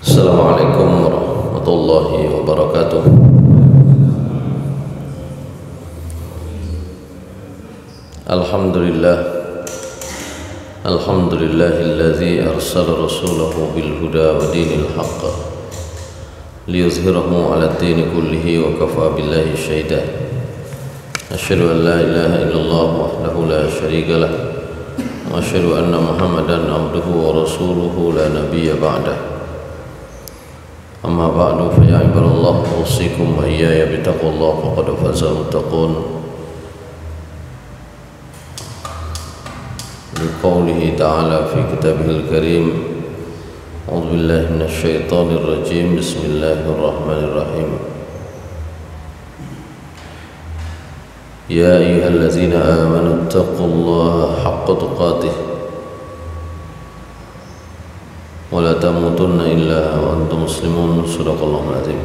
Assalamualaikum warahmatullahi wabarakatuh. Alhamdulillah, alhamdulillahilladzi arsala rasulahu bil huda wa dinil haqq liyuzhirahu 'ala ad-din kullihi wa kafa billahi syahida. Asyhadu an la ilaha illallah wahdahu la syarika lah wa asyhadu anna Muhammadan abduhu wa rasuluhu la nabiyya ba'dah. Amma ba'du fa ya ibadallah usikum wa iyaya bittaqwallah faqad fazal muttaqun. Liqaulihi ta'ala fi kitabihil karim. A'udzu billahi minasy syaithanir rajim. Bismillahirrahmanirrahim. Ya ayyuhallazina amanu taqullaha haqqa tuqatih wa la tamutunna illa wa antum muslimun. Shadaqallahul azim.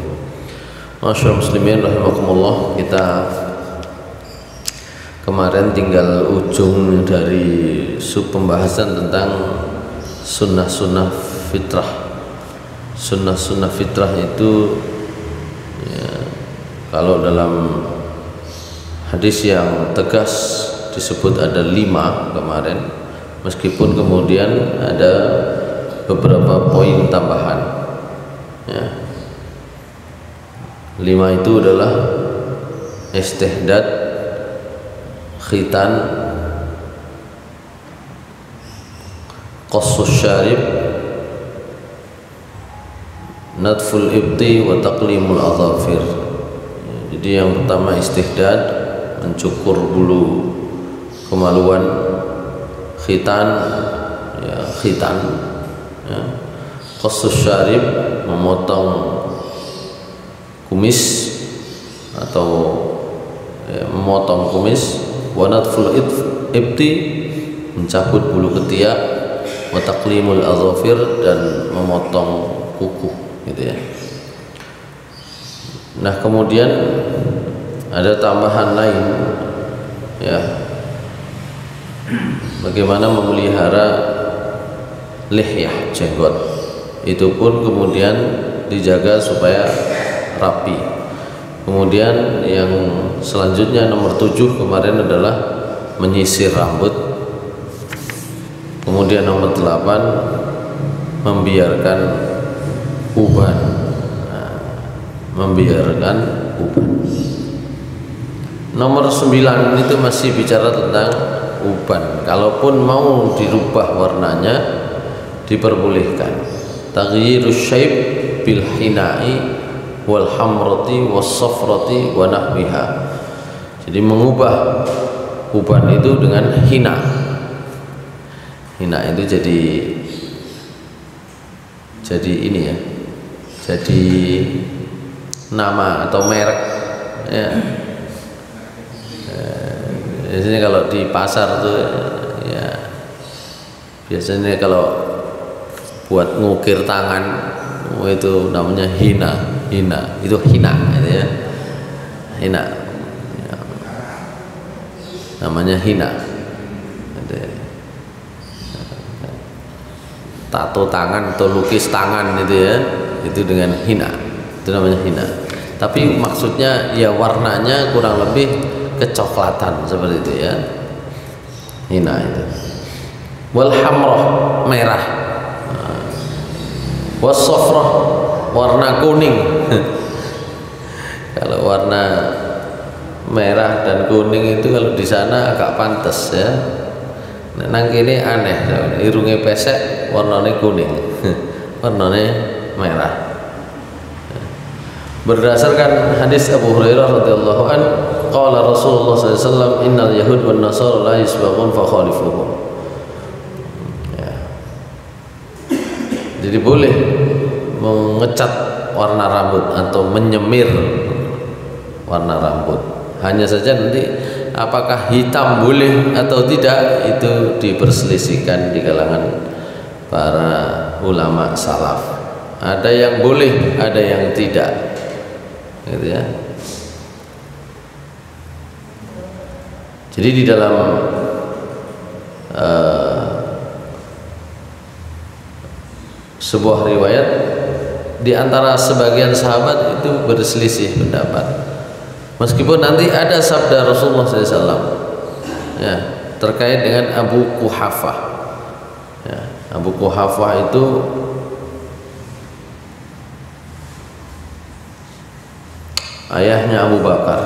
Masyaallah muslimin rahimakumullah, kita kemarin tinggal ujung dari sub pembahasan tentang sunnah-sunnah fitrah. Sunnah-sunnah fitrah itu ya, kalau dalam hadis yang tegas disebut ada 5 kemarin, meskipun kemudian ada beberapa poin tambahan ya. 5 itu adalah istihdad, khitan, qassus syarib, nadful ibti, wa taqlimul azafir. Jadi yang pertama istihdad, mencukur bulu kemaluan, khitan ya, khitan ya. Qassus syarib, memotong kumis atau ya, memotong kumis. Wa nadful ibti, mencabut bulu ketiak. Wa taqlimul azafir, dan memotong kuku gitu ya. Nah kemudian ada tambahan lain ya, bagaimana memelihara lihyah, jenggot. Itu pun kemudian dijaga supaya rapi. Kemudian yang selanjutnya nomor 7 kemarin adalah menyisir rambut. Kemudian nomor 8 membiarkan uban. Nah, membiarkan uban. Nomor 9 itu masih bicara tentang uban. Kalaupun mau dirubah warnanya diperbolehkan. Taghyirus syaib bil hina'i wal hamrati was safrati wa nahwiha. Jadi mengubah uban itu dengan hina. Hina itu jadi ini ya. Jadi nama atau merek ya. Biasanya kalau di pasar tuh ya, biasanya kalau buat ngukir tangan itu namanya hina itu hina gitu ya. Hina ya, namanya hina. Tato tangan atau lukis tangan itu ya, itu dengan hina, itu namanya hina. Tapi maksudnya ya warnanya kurang lebih kecoklatan seperti itu ya, hina itu. Wal hamrah, merah. Was safrah, warna kuning. Kalau warna merah dan kuning itu kalau di sana agak pantas ya. Nang kene aneh, irunge pesek warnanya kuning, warnanya merah. Berdasarkan hadis Abu Hurairah radhiyallahu an, qala Rasulullah sallallahu alaihi wasallam, innal yahud wan nasara la yasbaqun fa khalifuhum. Ya. Jadi boleh mengecat warna rambut atau menyemir warna rambut. Hanya saja nanti apakah hitam boleh atau tidak itu diperselisihkan di kalangan para ulama salaf. Ada yang boleh, ada yang tidak. Gitu ya. Jadi di dalam sebuah riwayat di antara sebagian sahabat itu berselisih pendapat. Meskipun nanti ada sabda Rasulullah SAW ya, terkait dengan Abu Quhafah. Ya, Abu Quhafah itu ayahnya Abu Bakar.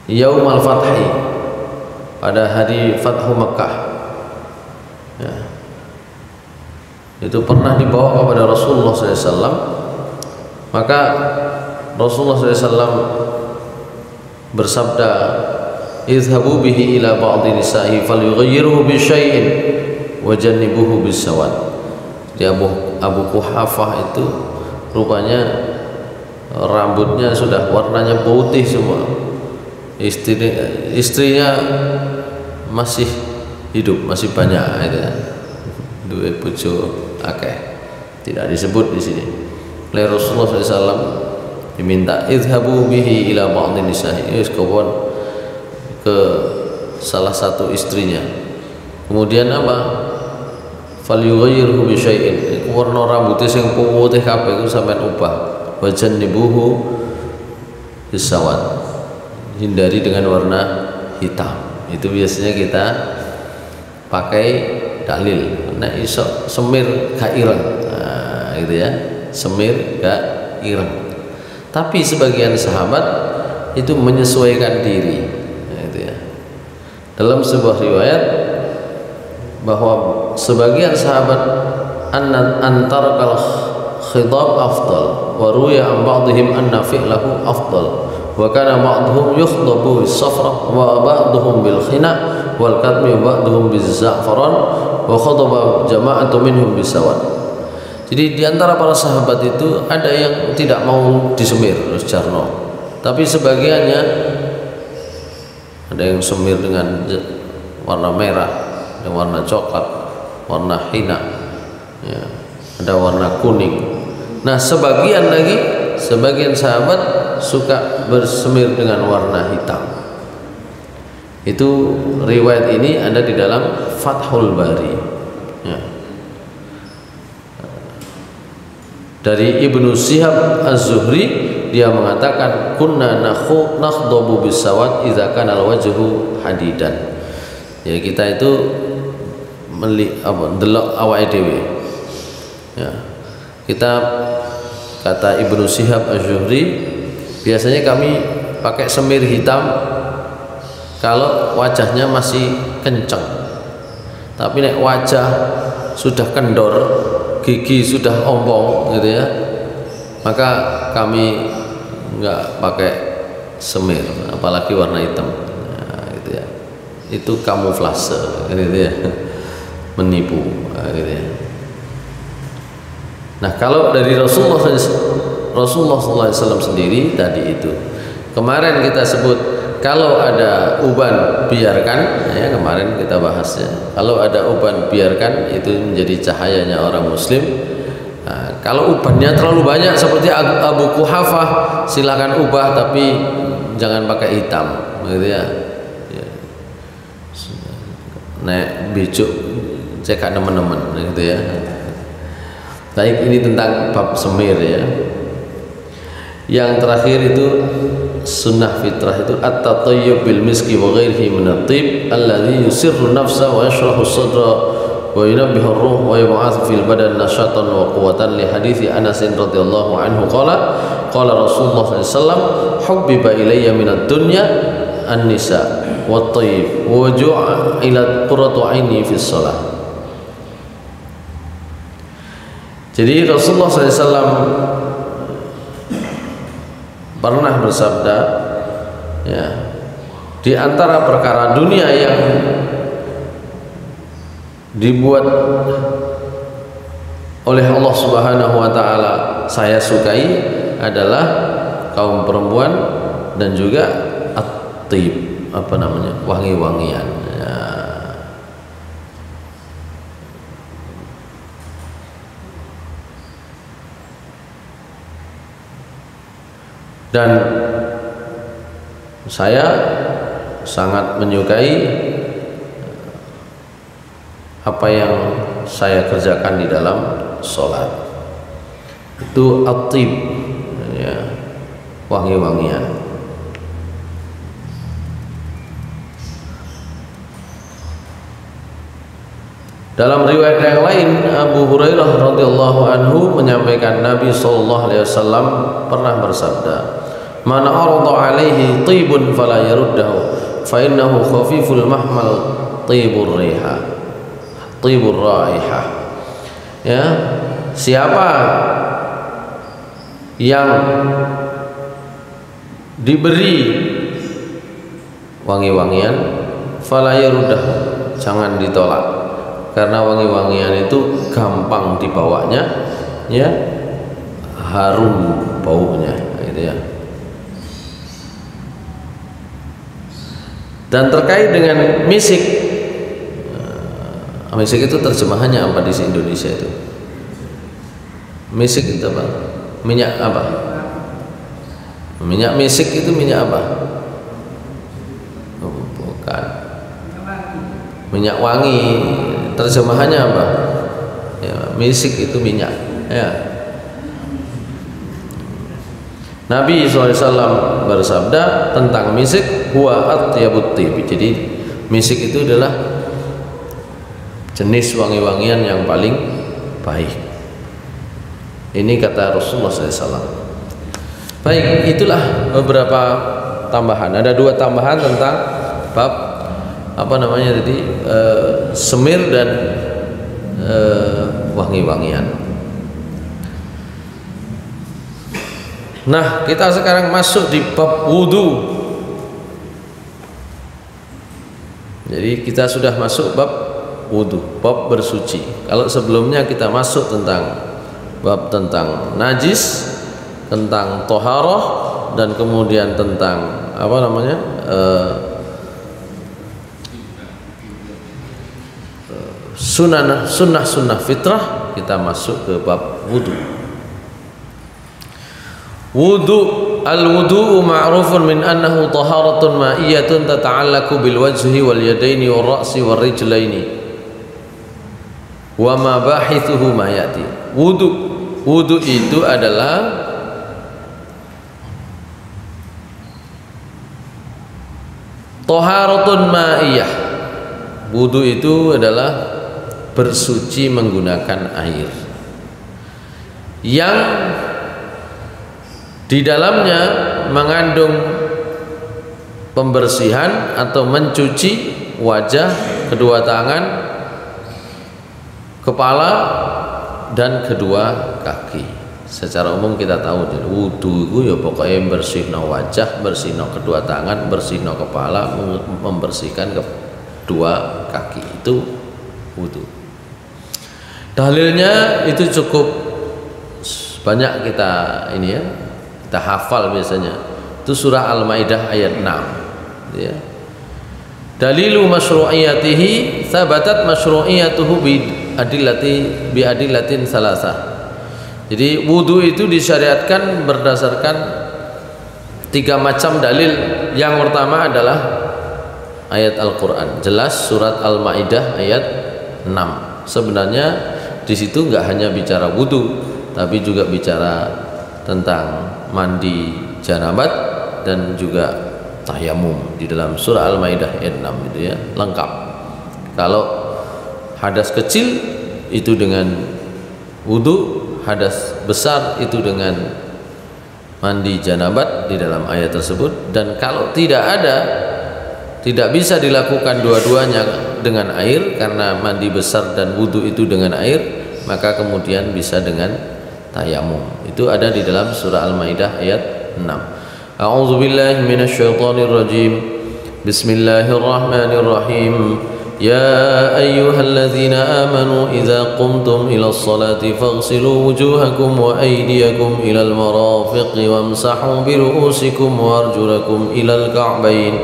Yaumal Fathi, pada hari Fathu Makkah ya, itu pernah dibawa kepada Rasulullah SAW. Maka Rasulullah SAW bersabda, "Izhabu bihi ila ba'di nisa'i falyughayyirhu bi syai'in wa jannibuhu bis sawad." Jadi Abu Quhafah itu rupanya rambutnya sudah warnanya putih semua. Istrinya masih hidup, masih banyak itu ya. Duwe bojo akeh. Tidak disebut di sini. Oleh Rasulullah SAW diminta idhabu bihi ila ba'dhi nisa'i, kawan ke salah satu istrinya. Kemudian apa? Falyughayyirhu bi syai'in. Warna rambutnya sing putih kabeh iku sampean ubah. Wa jannibuhu bisawad. Hindari dengan warna hitam. Itu biasanya kita pakai dalil. Nah, iso semir gak ireng. Nah, gitu ya. Semir gak ireng. Tapi sebagian sahabat itu menyesuaikan diri. Nah, itu ya. Dalam sebuah riwayat bahwa sebagian sahabat antarakal khidab afdal wa ruya an ba'dihim anna fi'lahu afdal wa kana ba'dhum yukhdabu bis-safra wa ba'dhum bil khina wal katmi wa ba'dhum biz-za'faran wa khadaba jama'atu minhum bis-sawad. Jadi di antara para sahabat itu ada yang tidak mau disemir sejarno, tapi sebagiannya ada yang semir dengan warna merah, ada warna coklat, warna hina ya, ada warna kuning. Nah, sebagian sahabat suka bersemir dengan warna hitam. Itu riwayat ini ada di dalam Fathul Bari ya. Dari Ibnu Syihab Az-Zuhri, dia mengatakan kunna nakhdabu bis-sawad idza kana al-wajhu hadidan. Ya, kita itu delok awake dhewe ya. Kita, kata Ibnu Syihab Az-Zuhri, biasanya kami pakai semir hitam kalau wajahnya masih kenceng. Tapi nek wajah sudah kendor, gigi sudah ompong gitu ya, maka kami enggak pakai semir, apalagi warna hitam. Nah, gitu ya. Itu kamuflase gitu ya. Menipu gitu ya. Nah, kalau dari Rasulullah SAW sendiri tadi itu, kemarin kita sebut kalau ada uban biarkan ya, kemarin kita bahasnya, kalau ada uban biarkan, itu menjadi cahayanya orang muslim. Nah, kalau ubannya terlalu banyak seperti Abu Quhafah, silakan ubah tapi jangan pakai hitam gitu ya. Nek bijuk cek teman-teman gitu ya. Baik, ini tentang bab semir ya. Yang terakhir itu sunnah fitrah itu at-tatayyub bil miski wa ghairihi min at-tib alladhi yusirru nafsa wa yashrahu sadra wa yunabbihu ar-ruh wa yub'atsu fil badan nashatan wa quwwatan li hadithi Anas radhiyallahu anhu qala Rasulullah sallallahu alaihi wasallam hubbiba ilayya min ad-dunya an-nisa wa at-tayyib wa ju'ilat qurratu 'aini fi shalah. Jadi Rasulullah SAW pernah bersabda ya, di antara perkara dunia yang dibuat oleh Allah Subhanahu wa taala saya sukai adalah kaum perempuan dan juga at-tib, wangi-wangian ya. Dan saya sangat menyukai apa yang saya kerjakan di dalam sholat. Itu at-tib, ya, wangi-wangian. Dalam riwayat yang lain, Abu Hurairah radhiyallahu anhu menyampaikan Nabi sallallahu alaihi wasallam pernah bersabda, "Man arada alaihi tibun fala yaruddahu, fa innahu khafiful mahmal tibur riha." Tibur raihah. Ya, siapa yang diberi wangi-wangian fala yaruddahu, jangan ditolak. Karena wangi-wangian itu gampang dibawanya, ya, harum baunya, gitu ya. Dan terkait dengan misik, misik itu terjemahannya apa di Indonesia itu? Misik itu apa? Minyak apa? Minyak misik itu minyak apa? Oh, bukan. Minyak wangi. Terjemahannya apa? Ya, misik itu minyak. Ya. Nabi SAW bersabda tentang misik, huwa atyabut tib. Jadi misik itu adalah jenis wangi-wangian yang paling baik. Ini kata Rasulullah SAW. Baik, itulah beberapa tambahan. Ada 2 tambahan tentang bab apa namanya tadi, semir dan wangi-wangian. Nah, kita sekarang masuk di bab wudu. Jadi kita sudah masuk bab wudu, bab bersuci. Kalau sebelumnya kita masuk tentang bab tentang najis, tentang toharoh, dan kemudian tentang apa namanya, sunnah fitrah, kita masuk ke bab wudu. Wudu, al-wudu ma'rufun min annahu taharatun ma'iyatun tata'allaku bil wajhi wal yadaini wal ra'si wal rijlaini wa ma bahithuhu ma yati. Wudu itu adalah taharatun ma'iyah. Wudu itu adalah bersuci menggunakan air yang di dalamnya mengandung pembersihan atau mencuci wajah, kedua tangan, kepala, dan kedua kaki. Secara umum kita tahu wudu itu ya pokoknya bersihno wajah, bersihno kedua tangan, bersihno kepala, membersihkan kedua kaki, itu wudu. Dalilnya itu cukup banyak kita ini ya, kita hafal biasanya. Itu surah Al-Maidah ayat 6, ya. Dalilu masyru'iyatihi thabatat masyru'iyatuhu bi adillatin salasah. Jadi wudu itu disyariatkan berdasarkan 3 macam dalil. Yang pertama adalah ayat Al-Qur'an. Jelas surat Al-Maidah ayat 6. Sebenarnya di situ nggak hanya bicara wudu, tapi juga bicara tentang mandi janabat dan juga tayamum di dalam surah Al-Maidah ayat 6 gitu ya, lengkap. Kalau hadas kecil itu dengan wudu, hadas besar itu dengan mandi janabat di dalam ayat tersebut. Dan kalau tidak bisa dilakukan dua-duanya dengan air, karena mandi besar dan wudu itu dengan air, maka kemudian bisa dengan tayamum. Itu ada di dalam surah Al-Maidah ayat 6. A'udzubillahi minasyaitonirrajim. Bismillahirrahmanirrahim. Ya ayyuhalladzina amanu idza qumtum ilas salati faghsilu wujuhakum wa aydiyakum ilal marafiqi wamsahu bi ru'usikum wa arjulakum ilal ka'bain.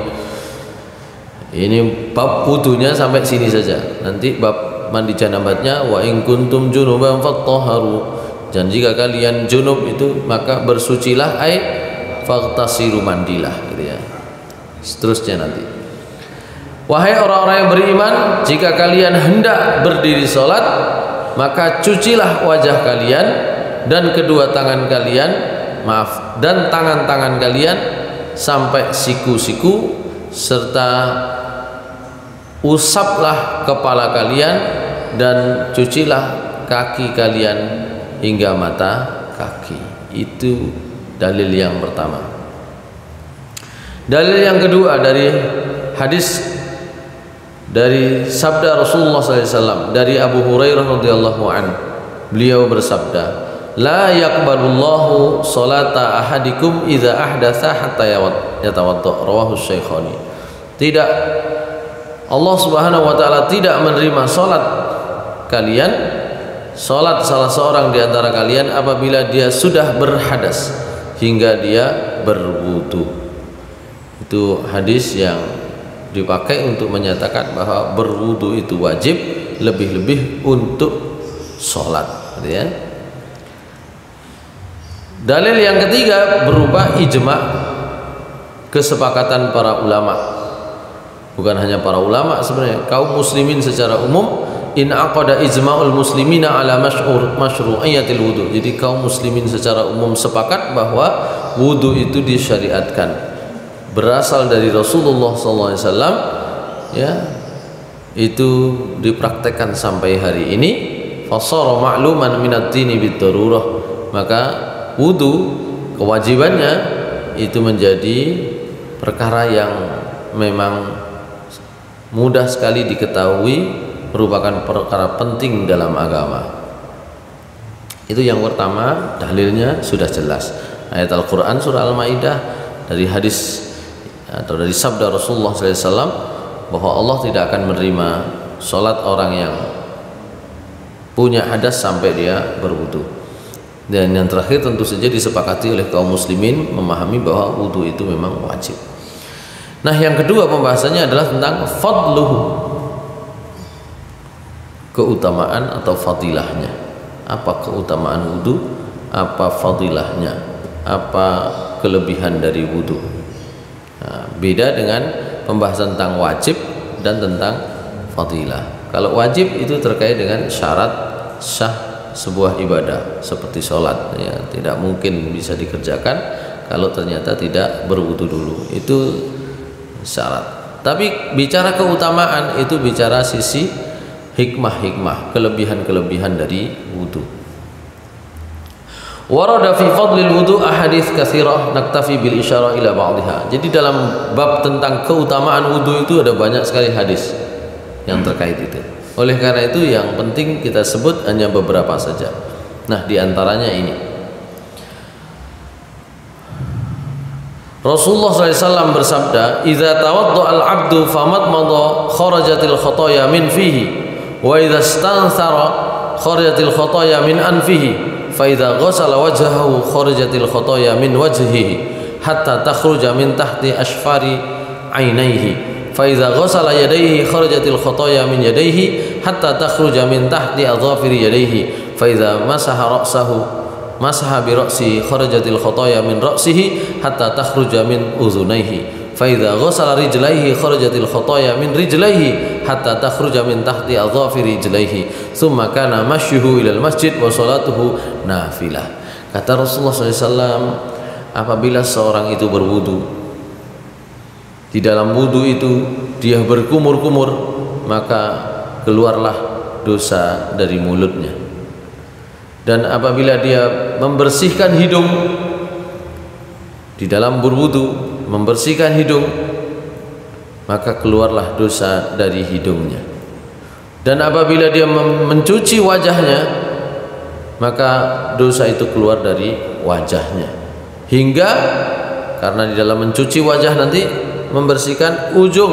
Ini bab wudunya sampai sini saja. Nanti bab mandi janabatnya, wa in kuntum junuban fattahharu. Dan jika kalian junub itu maka bersucilah, ai faghtasilu, mandilah gitu ya. Seterusnya nanti. Wahai orang-orang yang beriman, jika kalian hendak berdiri salat, maka cucilah wajah kalian dan kedua tangan kalian, dan tangan-tangan kalian sampai siku-siku, serta usaplah kepala kalian dan cucilah kaki kalian hingga mata kaki. Itu dalil yang pertama. Dalil yang kedua dari hadis dari sabda Rasulullah SAW dari Abu Hurairah radhiyallahu anhu, beliau bersabda, la yaqbalullahu salata ahadikum idza ahdatsa hatta yatawadda, rawahu Syaikhani. Tidak, Allah Subhanahu wa taala tidak menerima salat kalian, salat salah seorang di antara kalian apabila dia sudah berhadas hingga dia berwudu. Itu hadis yang dipakai untuk menyatakan bahwa berwudu itu wajib, lebih-lebih untuk sholat, gitu ya. Dalil yang ketiga berupa ijma', kesepakatan para ulama. Bukan hanya para ulama, sebenarnya kaum muslimin secara umum. In aqada ijma'ul muslimina ala masyru'iyyatil wudu. Jadi kaum muslimin secara umum sepakat bahwa wudu itu disyariatkan, berasal dari Rasulullah SAW, ya, itu dipraktekkan sampai hari ini. Fasara ma'luman minad dini bid-darurah, maka wudu kewajibannya itu menjadi perkara yang memang mudah sekali diketahui, merupakan perkara penting dalam agama. Itu yang pertama, dalilnya sudah jelas. Ayat Al-Quran surah Al-Ma'idah, dari hadis atau dari sabda Rasulullah SAW bahwa Allah tidak akan menerima sholat orang yang punya hadas sampai dia berwudu. Dan yang terakhir tentu saja disepakati oleh kaum muslimin memahami bahwa wudu itu memang wajib. Nah, yang kedua pembahasannya adalah tentang fadluhu, keutamaan atau fadilahnya. Apa keutamaan wudu, apa fadilahnya, apa kelebihan dari wudu. Nah, beda dengan pembahasan tentang wajib dan tentang fadilah. Kalau wajib itu terkait dengan syarat sah sebuah ibadah seperti sholat, ya, tidak mungkin bisa dikerjakan kalau ternyata tidak berwudu dulu, itu syarat. Tapi bicara keutamaan itu bicara sisi hikmah-hikmah, kelebihan-kelebihan dari wudu. Warada fi fadlil wudu ahadits katsirah naktafi bil isyarah ila ba'dihha. Jadi dalam bab tentang keutamaan wudu itu ada banyak sekali hadis yang terkait itu. Oleh karena itu yang penting kita sebut hanya beberapa saja. Nah, di antaranya ini. Rasulullah SAW bersabda, "Idza tawaddaa al-'abdu famadmada kharajatil khotoya min fihi, wa idza istanthara kharajatil khotoya min anfihi." فإذا غسل وجهه خرجت الخطايا من وجهه حتى تخرج من تحت أشفار عينيه فإذا غسل يديه خرجت الخطايا من يديه حتى تخرج من تحت أظافر يديه فإذا مسح برأسه خرجت الخطايا من رأسه حتى تخرج من أذنيه فإذا غسل رجليه خرجت الخطايا من رجليه حتى تخرج من تحت أظافر رجليه ثم كان مشيه إلى المسجد وصلاته nafilah. Kata Rasulullah SAW, apabila seorang itu berwudu, di dalam wudu itu dia berkumur-kumur, maka keluarlah dosa dari mulutnya. Dan apabila dia membersihkan hidung di dalam berwudu, membersihkan hidung, maka keluarlah dosa dari hidungnya. Dan apabila dia mencuci wajahnya, maka dosa itu keluar dari wajahnya. Hingga karena di dalam mencuci wajah nanti membersihkan ujung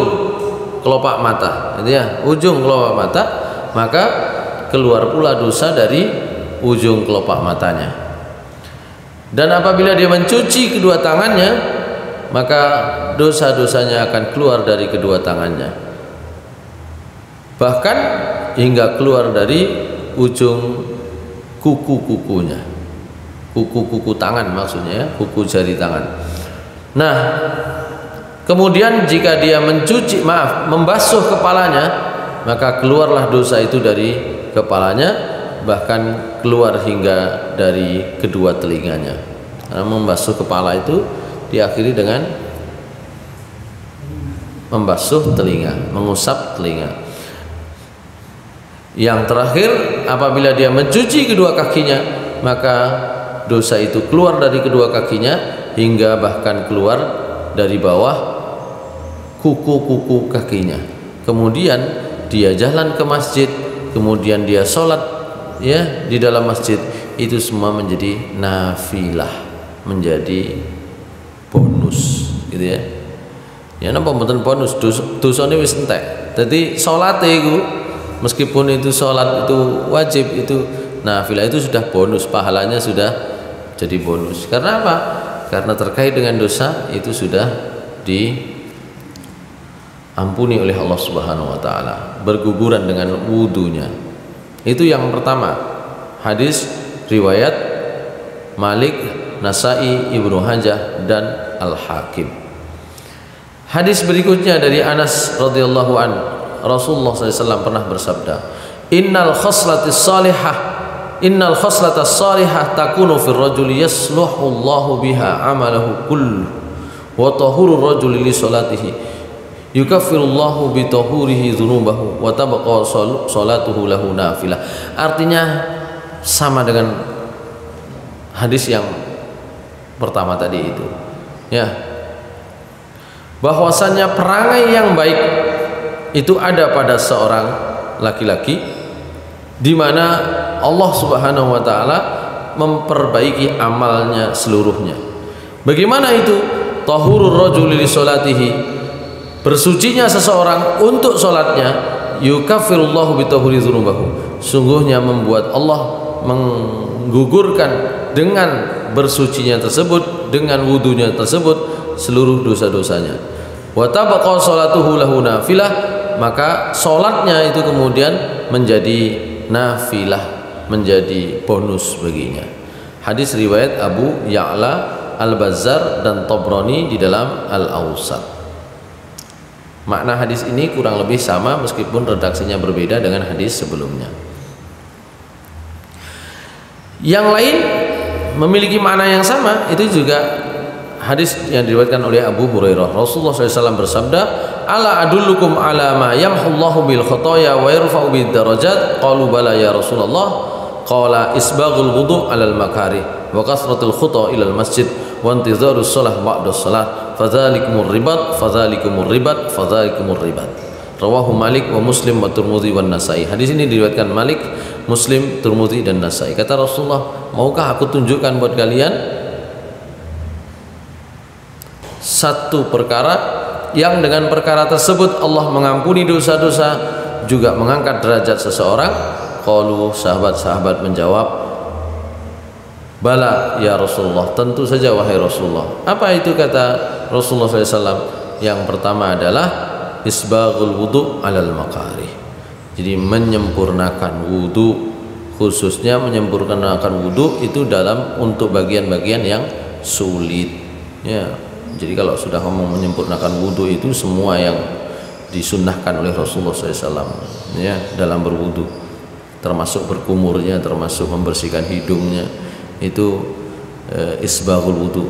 kelopak mata, gitu ya, ujung kelopak mata, maka keluar pula dosa dari ujung kelopak matanya. Dan apabila dia mencuci kedua tangannya, maka dosa-dosanya akan keluar dari kedua tangannya, bahkan hingga keluar dari ujung kuku-kukunya, kuku-kuku tangan maksudnya, ya, kuku jari tangan. Nah, Kemudian jika dia membasuh kepalanya, maka keluarlah dosa itu dari kepalanya, bahkan keluar hingga dari kedua telinganya. Karena membasuh kepala itu diakhiri dengan membasuh telinga, mengusap telinga. Yang terakhir, apabila dia mencuci kedua kakinya, maka dosa itu keluar dari kedua kakinya hingga bahkan keluar dari bawah kuku-kuku kakinya. Kemudian dia jalan ke masjid, kemudian dia sholat ya di dalam masjid, itu semua menjadi nafilah, menjadi bonus gitu ya. Ya napa mboten bonus, dosane wis entek. Dadi salate iku meskipun itu salat itu wajib, itu nafilah itu sudah bonus, pahalanya sudah jadi bonus. Karena apa? Karena terkait dengan dosa itu sudah diampuni oleh Allah Subhanahu wa taala, berguguran dengan wudunya. Itu yang pertama. Hadis riwayat Malik, Nasai, Ibnu Hajah dan Al-Hakim. Hadis berikutnya dari Anas radhiyallahu an, Rasulullah SAW pernah bersabda, Innal khoslatas salihah takunu fir rajuli yasluhu Allahu biha amalahu kullu wa tahuru rajuli li salatihi yukaffirullahu bi tahurihi dzunubahu wa tabqa salatuhu lahu nafilah. Artinya sama dengan hadis yang pertama tadi itu. Ya. Bahwasannya perangai yang baik itu ada pada seorang laki-laki, di mana Allah Subhanahu wa taala memperbaiki amalnya seluruhnya. Bagaimana itu? Tahurur rajuli li salatihi, bersucinya seseorang untuk salatnya, yukaffirullahu bi tahuri dzunubahu, sungguhnya membuat Allah menggugurkan dengan bersucinya tersebut, dengan wudunya tersebut seluruh dosa-dosanya. Wa tabqa salatuhu lahu nafilah, maka salatnya itu kemudian menjadi nafilah, menjadi bonus baginya. Hadis riwayat Abu Ya'la, Al-Bazzar dan Tabrani di dalam Al-Awsat. Makna hadis ini kurang lebih sama meskipun redaksinya berbeda dengan hadis sebelumnya. Yang lain memiliki makna yang sama, itu juga hadis yang diriwayatkan oleh Abu Hurairah. Rasulullah SAW bersabda, Ala adullukum ala ma yamhullahu bil khotoya wa yarfa'u bid darajat. Qalu bala ya Rasulullah. Qala isbaghul wudu' alal makarih wa kasratul khuta ilal masjid wa intizarus shalah ba'da shalah fadzalikumur ribat fadzalikumur ribat fadzalikumur ribat. Rawahu Malik wa Muslim wa Tirmidzi wa Nasai. Hadis ini diriwayatkan Malik, Muslim, Tirmidzi dan Nasai. Kata Rasulullah, maukah aku tunjukkan buat kalian satu perkara yang dengan perkara tersebut Allah mengampuni dosa-dosa, juga mengangkat derajat seseorang? Qalu, sahabat-sahabat menjawab, bala ya Rasulullah, tentu saja wahai Rasulullah. Apa itu kata Rasulullah SAW? Yang pertama adalah isbaghul wudu' alal makarih, jadi menyempurnakan wudu, khususnya menyempurnakan wudu itu dalam untuk bagian-bagian yang sulit ya. Jadi kalau sudah ngomong menyempurnakan wudhu itu semua yang disunnahkan oleh Rasulullah SAW ya, dalam berwudhu, termasuk berkumurnya, termasuk membersihkan hidungnya, itu isbaghul wudhu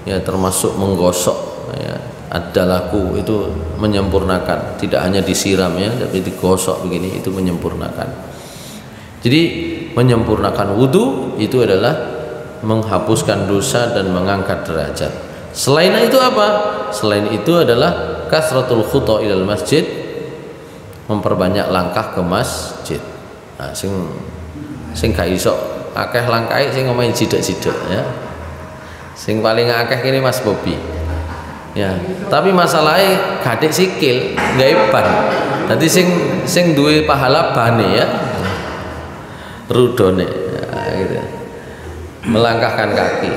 ya, termasuk menggosok ya, ad-dalaku itu menyempurnakan, tidak hanya disiram ya, tapi digosok begini, itu menyempurnakan. Jadi menyempurnakan wudhu itu adalah menghapuskan dosa dan mengangkat derajat. Selain itu apa? Selain itu adalah kasratul khuta ilal masjid, memperbanyak langkah ke masjid. Nah, sing gak iso akeh langkahe sing ngomongin sidak-sidak ya. Sing paling akeh ini Mas Bobi. Ya, tapi masalahnya gadik sikil, gawe ban. Dadi sing duwe pahala bane ya. Rudone ya, gitu. Melangkahkan kaki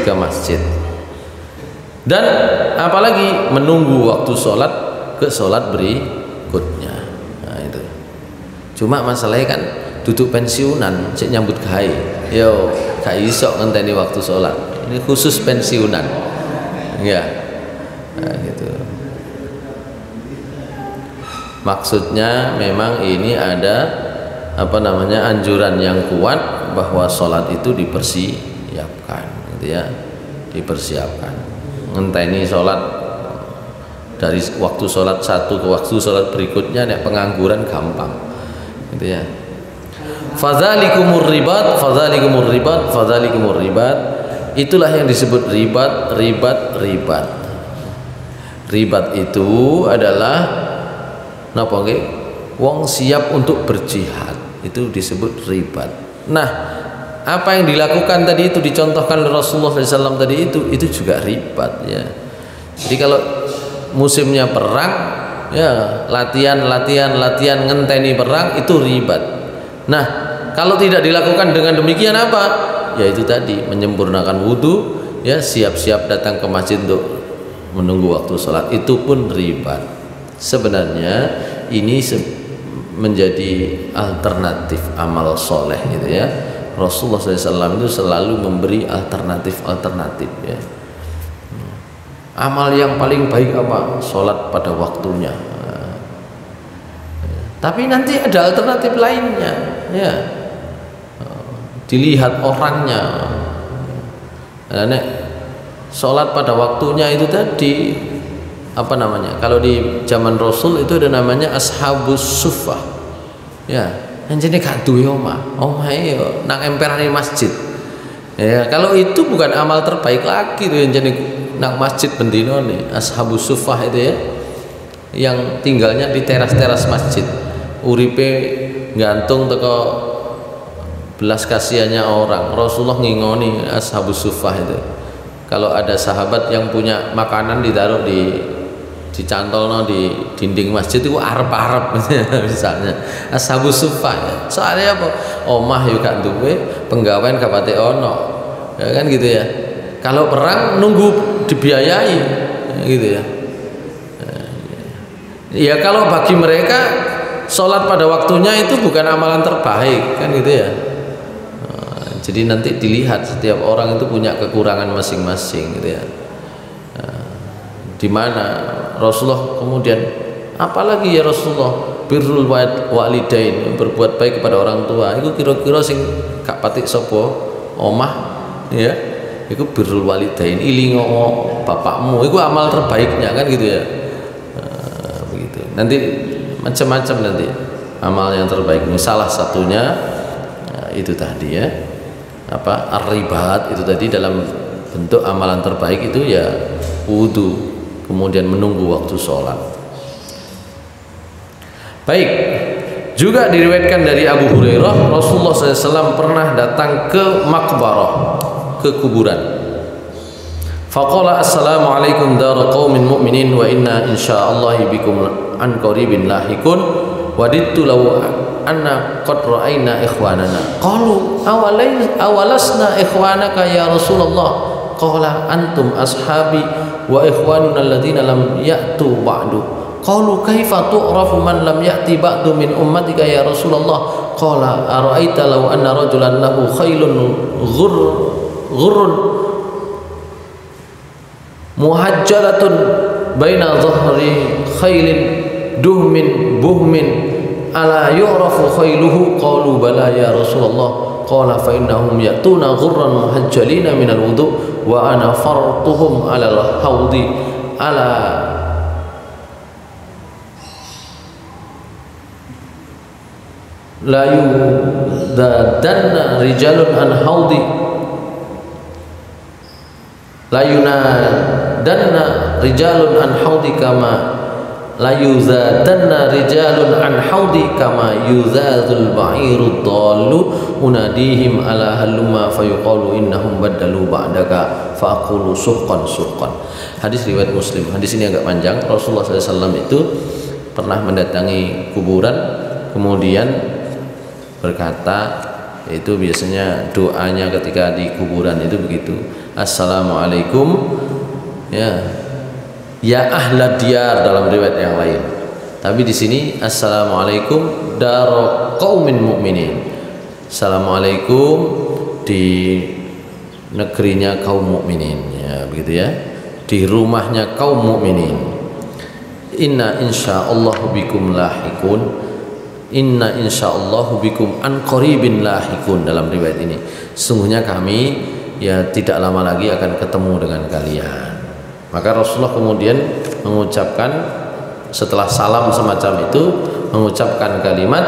ke masjid. Dan apalagi menunggu waktu sholat ke sholat berikutnya. Nah itu. Cuma masalahnya kan duduk pensiunan, cek nyambut gawe. Yo, gak iso ngenteni waktu sholat. Ini khusus pensiunan. Ya. Nah, gitu. Maksudnya memang ini ada anjuran yang kuat bahwa sholat itu dipersiapkan, gitu ya, dipersiapkan. Ngenteni sholat dari waktu sholat satu ke waktu sholat berikutnya, nek pengangguran gampang, gitu ya. Fadzalikumur ribat, fadzalikumur ribat, fadzalikumur ribat. Itulah yang disebut ribat. Ribat itu adalah napa nggih? Wong siap untuk berjihad, itu disebut ribat. Nah, apa yang dilakukan tadi itu dicontohkan oleh Rasulullah SAW tadi itu juga ribat, ya. Jadi kalau musimnya perang, ya latihan ngenteni perang itu ribat. Nah, kalau tidak dilakukan dengan demikian apa? Ya itu tadi, menyempurnakan wudhu, ya, siap-siap datang ke masjid untuk menunggu waktu sholat, itu pun ribat. Sebenarnya ini menjadi alternatif amal soleh, gitu ya. Rasulullah SAW itu selalu memberi alternatif, ya. Amal yang paling baik apa? Sholat pada waktunya. Tapi nanti ada alternatif lainnya, ya. Dilihat orangnya. Nek sholat pada waktunya itu tadi kalau di zaman Rasul itu ada namanya ashabus suffah, ya, yang jenis gak duwe omah yo nang emperane masjid, ya. Kalau itu bukan amal terbaik lagi tuh, yang jenis nang masjid bendino nih, ashabus suffah itu, ya, yang tinggalnya di teras-teras masjid, uripe gantung teko belas kasihannya orang. Rasulullah ngingoni ashabus suffah itu. Kalau ada sahabat yang punya makanan ditaruh dicantolno di dinding masjid itu arep-arep misalnya ashabus suffah, ya. Soalnya apa? Omah yo gak duwe, penggawean gak pate ono, ya kan, gitu ya. Kalau perang nunggu dibiayai, gitu ya. Ya kalau bagi mereka sholat pada waktunya itu bukan amalan terbaik, kan, gitu ya. Jadi nanti dilihat setiap orang itu punya kekurangan masing-masing, gitu ya. Di mana Rasulullah kemudian, apalagi ya Rasulullah, birrul walidain, berbuat baik kepada orang tua, itu kira-kira sing gak patik sapa omah, ya, itu birrul walidain, ilingo bapakmu, itu amal terbaiknya, kan, gitu ya. Begitu. Nanti macam-macam nanti amal yang terbaik. Salah satunya itu tadi, ya, ar-ribat itu tadi, dalam bentuk amalan terbaik itu ya wudu, kemudian menunggu waktu sholat. Baik, juga diriwayatkan dari Abu Hurairah, Rasulullah SAW pernah datang ke makbarah, ke kuburan. Faqala assalamualaikum dara qaumin mu'minin wa inna insya'allahi bikum an qaribin lahikun wadittu law anna qad ra'ayna ikhwanana. Qalu awalasna ikhwanaka ya Rasulullah? Qala antum ashabi wa ikhwanuna alladziina lam ya'tu ba'du. Qalu kaifa tu'rafu man lam ya'ti ba'du min ummatika ya Rasulullah? Qala ara'aita law anna rajulan lahu khailun ghurrun muhajjalatun baina dhahri khailin duhmin buhmin ala yu'rafu khailuhu? Qalu bala ya Rasulullah. Qala fa innahum ya'tuna ghurran muhajjalina minal wudu' wa ana fartuhum alal haudi ala la yudadanna rijalun an haudi la yunadanna rijalun an haudi kama la yuzadanna rijalun an haudi kama yuzazul ba'irud dallu unadihim ala halumma fayuqalu innahum baddalu ba'daka faqulu suhqan. Hadis riwayat Muslim. Hadis ini agak panjang. Rasulullah SAW itu pernah mendatangi kuburan, kemudian berkata, itu biasanya doanya ketika di kuburan itu begitu, assalamualaikum, ya ahlad diyar dalam riwayat yang lain. Tapi di sini assalamualaikum daro qaumin mu'minin, assalamualaikum di negerinya kaum mukminin, ya, begitu ya, di rumahnya kaum mukminin. inna insyaallahu bikum lahikun, inna insyaallahu bikum an qaribin lahikun. Dalam riwayat ini, sungguhnya kami ya tidak lama lagi akan ketemu dengan kalian. Maka Rasulullah kemudian mengucapkan, setelah salam semacam itu, mengucapkan kalimat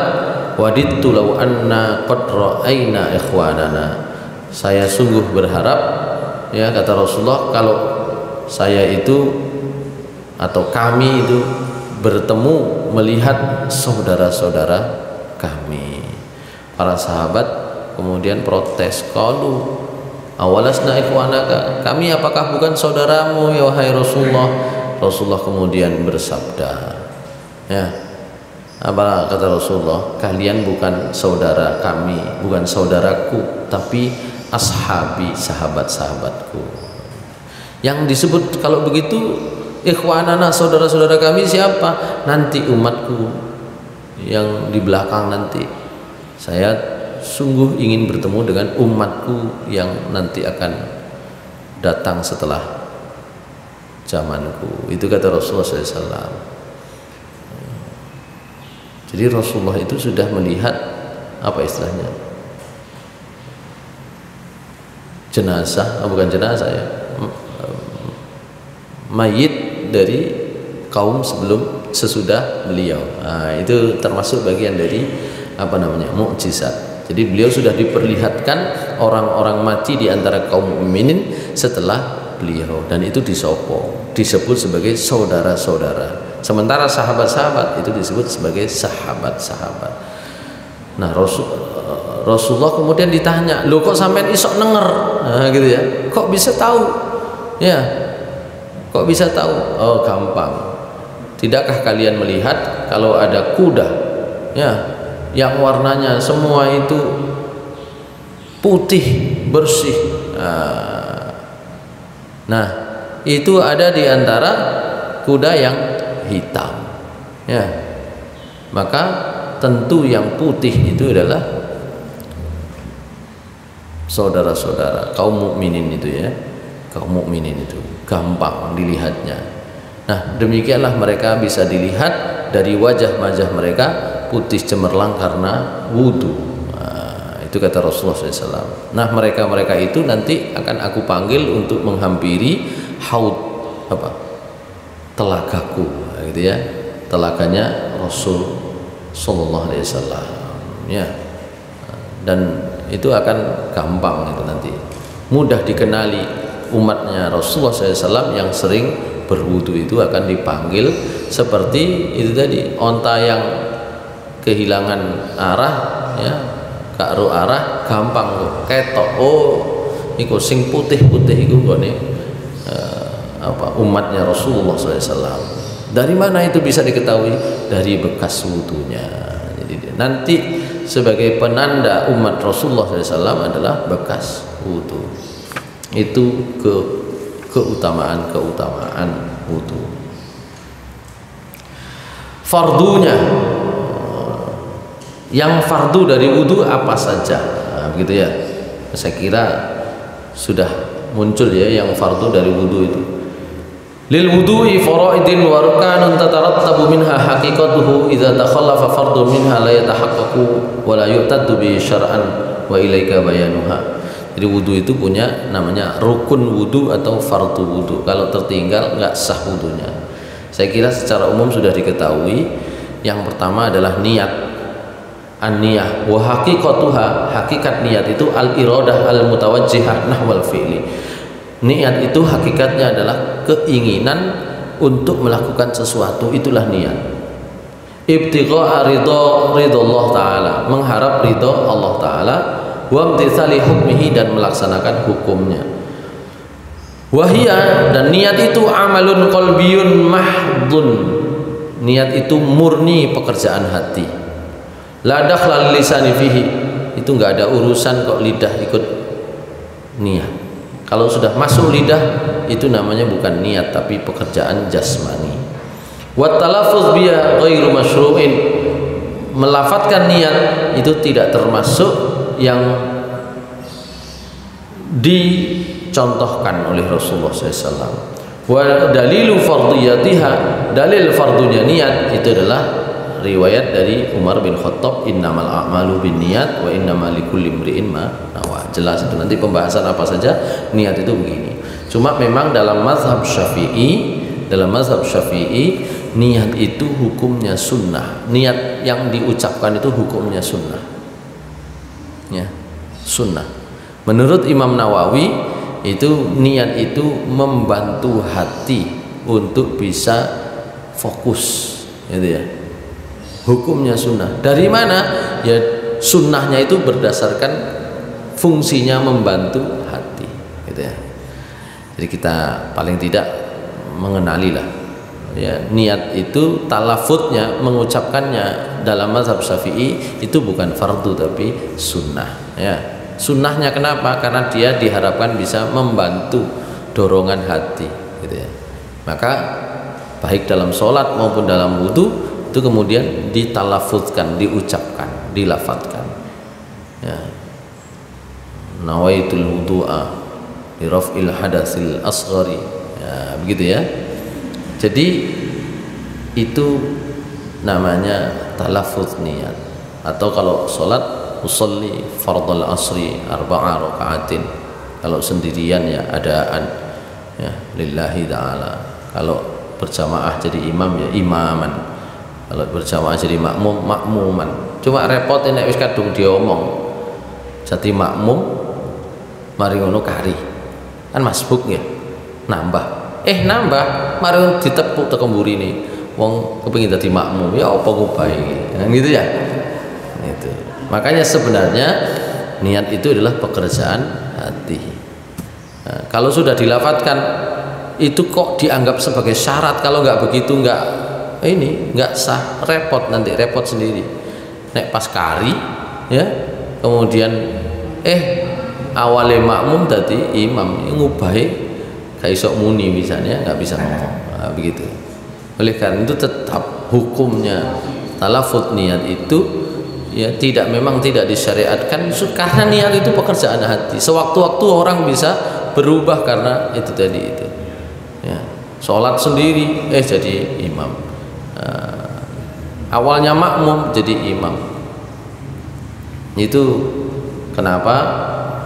wadittu law anna qad ra'aina ikhwanana. Saya sungguh berharap, ya kata Rasulullah, kalau saya itu atau kami itu bertemu melihat saudara-saudara kami. Para sahabat kemudian protes, qalu awalasna ikhwanaka, kami apakah bukan saudaramu ya wahai Rasulullah? Rasulullah kemudian bersabda, ya, apa kata Rasulullah? Kalian bukan saudara kami, bukan saudaraku, tapi ashabi, sahabat-sahabatku. Yang disebut kalau begitu ikhwanana, saudara-saudara kami siapa? Nanti umatku yang di belakang nanti. Saya sungguh ingin bertemu dengan umatku yang nanti akan datang setelah zamanku. Itu kata Rasulullah SAW. Jadi Rasulullah itu sudah melihat apa istilahnya, jenazah, bukan jenazah ya, mayit dari kaum sebelum sesudah beliau. Nah, itu termasuk bagian dari apa namanya, mukjizat. Jadi beliau sudah diperlihatkan orang-orang mati di antara kaum mukminin setelah beliau, dan itu disebut sebagai saudara-saudara. Sementara sahabat-sahabat itu disebut sebagai sahabat-sahabat. Nah, Rasulullah kemudian ditanya, "Loh kok sampean isok nenger?" Nah, gitu ya. Kok bisa tahu? Ya. Kok bisa tahu? Oh, gampang. Tidakkah kalian melihat kalau ada kuda, ya, yang warnanya semua itu putih bersih? Nah, itu ada di antara kuda yang hitam, ya. Maka tentu yang putih itu adalah saudara-saudara kaum mukminin itu, ya. Kaum mukminin itu gampang dilihatnya. Nah, demikianlah mereka bisa dilihat dari wajah-wajah mereka putih cemerlang karena wudhu. Nah, itu kata Rasulullah SAW. Nah, mereka itu nanti akan aku panggil untuk menghampiri haud, apa, telagaku, gitu ya, telaganya Rasul Sallallahu Alaihi Wasallam, ya. Dan itu akan gampang itu nanti, mudah dikenali. Umatnya Rasulullah SAW yang sering berwudu itu akan dipanggil seperti itu tadi, onta yang kehilangan arah, ya, karo arah, gampang kok ketok. Oh, iku sing putih-putih iku nggone apa, umatnya Rasulullah SAW. Dari mana itu bisa diketahui? Dari bekas wudunya. Jadi nanti sebagai penanda umat Rasulullah SAW adalah bekas wudu. Itu keutamaan wudu. Fardunya, yang fardu dari wudu apa saja? Nah, begitu ya. Saya kira sudah muncul ya yang fardu dari wudu itu. Lil wudu'i faraidin wa rukanun tatarattabu minha haqiqatuhu idza takhallafa fardun minha la yatahaqqaqu wa la yu'taddu bi syar'an wa ilaika bayanuha. Jadi wudu itu punya namanya rukun wudu atau fardu wudu. Kalau tertinggal nggak sah wudunya. Saya kira secara umum sudah diketahui. Yang pertama adalah niat, an-niyah wa haqiqatuha. Hakikat niat itu al-iradah al-mutawajjihah nahwal fi'li. Niat itu hakikatnya adalah keinginan untuk melakukan sesuatu, itulah niat. Ibtigha'a ridha ta'ala, mengharap ridha Allah Ta'ala, wa imtitsali hukmihi, dan melaksanakan hukumnya. Wahia, dan niat itu amalun qalbiyun mahdun, niat itu murni pekerjaan hati. La dakhlal lisani fihi, itu enggak ada urusan kok lidah ikut niat. Kalau sudah masuk lidah itu namanya bukan niat tapi pekerjaan jasmani. Wa talaffuz biha ghairu masyru'in, melafatkan niat itu tidak termasuk yang dicontohkan oleh Rasulullah SAW. Wa dalilu fardiyatiha, dalil fardunya niat itu adalah riwayat dari Umar bin Khattab, innamal a'malu binniyat wa innamal likulli imri'in ma nawa. Jelas itu nanti pembahasan apa saja niat itu begini. Cuma memang dalam mazhab Syafi'i, niat itu hukumnya sunnah. Niat yang diucapkan itu hukumnya sunnah. Ya, sunnah. Menurut Imam Nawawi itu niat itu membantu hati untuk bisa fokus, gitu ya. Hukumnya sunnah. Dari mana? Ya sunnahnya itu berdasarkan fungsinya membantu hati, gitu ya. Jadi kita paling tidak mengenali lah, ya, niat itu talafutnya, mengucapkannya dalam mazhab Syafi'i itu bukan fardu tapi sunnah, ya. Sunnahnya kenapa? Karena dia diharapkan bisa membantu dorongan hati, gitu ya. Maka baik dalam sholat maupun dalam wudu itu kemudian ditalafuzkan, diucapkan, dilafadzkan, ya. Nawaitul wudu'a li raf'il hadatsil asghari, ya, begitu ya. Jadi itu namanya talafuz niat. Atau kalau sholat, usolli fardal asri arba'a raka'atin, kalau sendirian ya adaan, ya, lillahi ta'ala. Kalau berjamaah jadi imam ya imaman, kalau berjamaah jadi makmum makmuman. Cuma repot nek wis kadung diomong jadi makmum mari ngono kari kan masbuk ya, nambah mari ditepuk teko mburine wong kepengin dadi makmum ya apa ngubahi kan, gitu ya. Itu makanya sebenarnya niat itu adalah pekerjaan hati. Nah, kalau sudah dilafadzkan itu kok dianggap sebagai syarat, kalau nggak begitu nggak sah, repot sendiri. Nek pas kari ya kemudian awalnya makmum tadi imam ngubahi gak iso muni, misalnya nggak bisa ngomong, nah, begitu. Oleh karena itu tetap hukumnya talafut niat itu ya memang tidak disyariatkan karena niat itu pekerjaan hati. Sewaktu-waktu orang bisa berubah karena itu tadi itu, ya. Sholat sendiri jadi imam, awalnya makmum jadi imam. Itu kenapa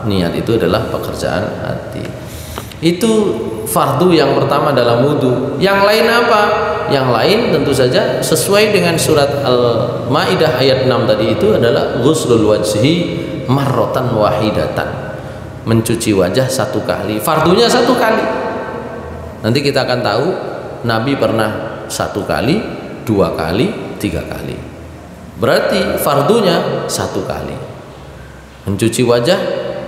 niat itu adalah pekerjaan hati. Itu fardu yang pertama dalam wudu. Yang lain apa? Yang lain tentu saja sesuai dengan surat Al-Maidah ayat 6 tadi, itu adalah ghuslul wajhi marratan wahidatan, mencuci wajah satu kali. Fardunya satu kali. Nanti kita akan tahu Nabi pernah satu kali, dua kali, tiga kali. Berarti fardunya satu kali. Mencuci wajah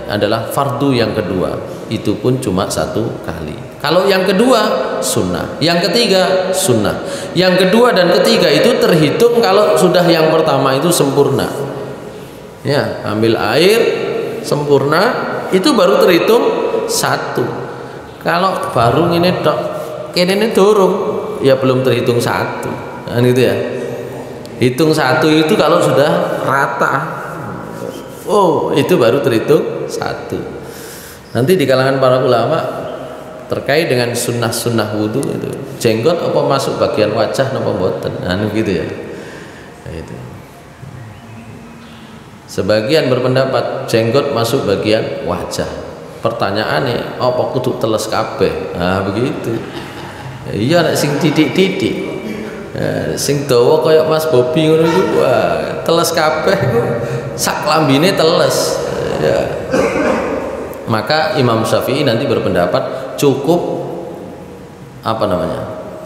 adalah fardu yang kedua, itu pun cuma satu kali. Kalau yang kedua sunnah, yang ketiga sunnah. Yang kedua dan ketiga itu terhitung kalau sudah yang pertama itu sempurna, ya, ambil air sempurna itu baru terhitung satu. Kalau baru ini dok kene dorong ya belum terhitung satu, kan gitu ya. Hitung satu itu kalau sudah rata, itu baru terhitung satu. Nanti di kalangan para ulama terkait dengan sunnah wudhu itu, jenggot apa masuk bagian wajah apa mboten, gitu ya. Itu. Sebagian berpendapat jenggot masuk bagian wajah. Pertanyaannya, apa kudu teles kabeh? Begitu. Iya, nek sing titik-titik. Sing dawa kaya Mas Bobi ngono iku, teles kabeh sak klambine teles. Ya. Maka Imam Syafi'i nanti berpendapat cukup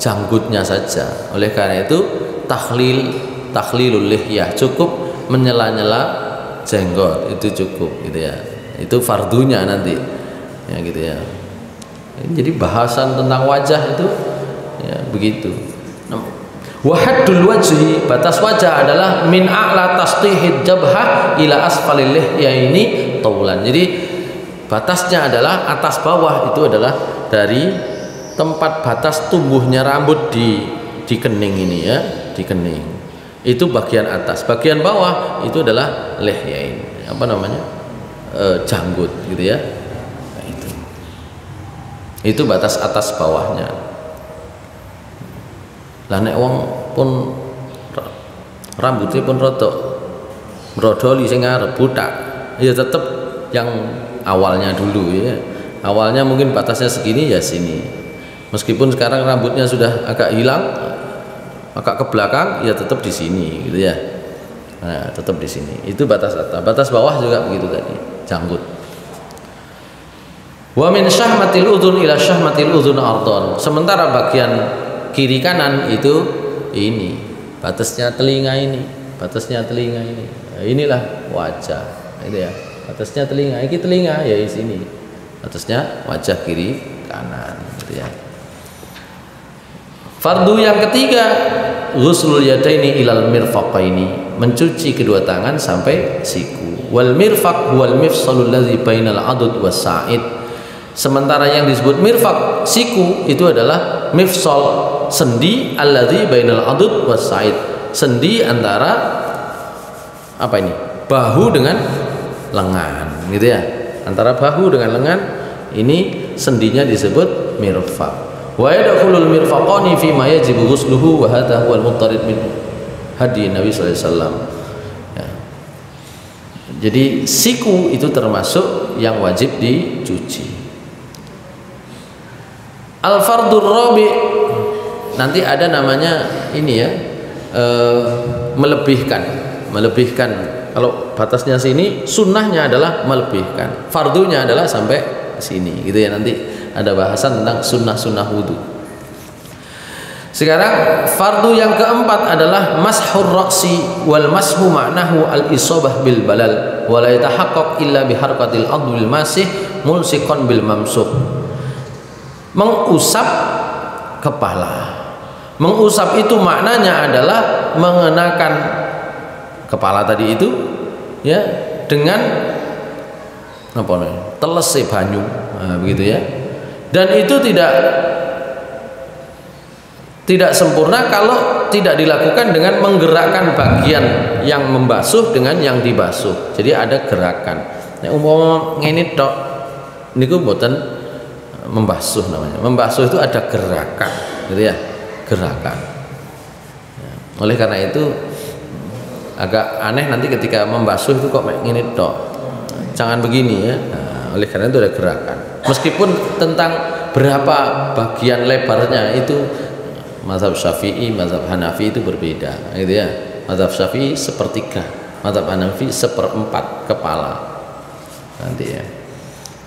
janggutnya saja. Oleh karena itu takhlilul lihyah, cukup menyela-nyela jenggot itu cukup, gitu ya. Itu fardunya nanti, ya, gitu ya. Jadi bahasan tentang wajah itu ya begitu. Wahaddul wajhi, batas wajah adalah min a'la tastihid jabhah ila asfalil lihyaini taulan. Jadi batasnya adalah atas bawah, itu adalah dari tempat batas tumbuhnya rambut di kening ini, ya, di kening. Itu bagian atas. Bagian bawah itu adalah lihyain, janggut, gitu ya. Nah, itu. Itu batas atas bawahnya. Lah nek wong pun rambutnya pun rodok brodoli sing ngarep butak, ya tetep yang awalnya dulu ya. Awalnya mungkin batasnya segini ya sini. Meskipun sekarang rambutnya sudah agak hilang, agak ke belakang, ya tetap di sini gitu ya. Nah, tetap di sini. Itu batas atas. Batas bawah juga begitu tadi, janggut. Wa min syahmatil udhun ila syahmatil udhun ardon. Sementara bagian kiri kanan itu ini batasnya telinga ini, batasnya telinga ini. Nah, inilah wajah, itu ya. Batasnya telinga, ini telinga ya di sini. Batasnya wajah kiri kanan, gitu ya. Fardu yang ketiga, ghuslul yadaini ilal mirfaqaini, mencuci kedua tangan sampai siku. Wal mirfaq wal mifsalul ladzi bainal adud was sa'id. Sementara yang disebut mirfaq siku itu adalah mifsal, sendi alladzi bainal adud was sa'id, sendi antara apa ini? Bahu dengan lengan, gitu ya. Antara bahu dengan lengan ini sendinya disebut mirfaq. Wa yadkhulul mirfaqani fi ma yajibu ghusluhu wa hadha huwal muttarid min hadi Nabi sallallahu alaihi wasallam. Ya. Jadi siku itu termasuk yang wajib dicuci. Al fardur rabi, nanti ada namanya ini ya, melebihkan. Kalau batasnya sini, sunnahnya adalah melebihkan, fardunya adalah sampai sini, gitu ya. Nanti ada bahasan tentang sunnah wudu. Sekarang fardu yang keempat adalah mashur ra'si wal mashu ma'nahu al isabah bil balal wa la yatahaqqaq illa bi harakatil adwil masih mulsiqan bil mamsuh. Mengusap kepala. Mengusap itu maknanya adalah mengenakan kepala tadi itu ya dengan apa namanya? Telese banyu, nah, begitu ya. Dan itu tidak sempurna kalau tidak dilakukan dengan menggerakkan bagian yang membasuh dengan yang dibasuh. Jadi ada gerakan. Nek umpama ngene tok niku mboten membasuh namanya. Membasuh itu ada gerakan, gitu ya. Gerakan. Ya. Oleh karena itu agak aneh nanti ketika membasuh itu kok ngene tok. Jangan begini ya. Nah, oleh karena itu ada gerakan. Meskipun tentang berapa bagian lebarnya itu mazhab Syafi'i, mazhab Hanafi itu berbeda, gitu ya. Mazhab Syafi'i sepertiga, mazhab Hanafi seperempat kepala. Nanti ya.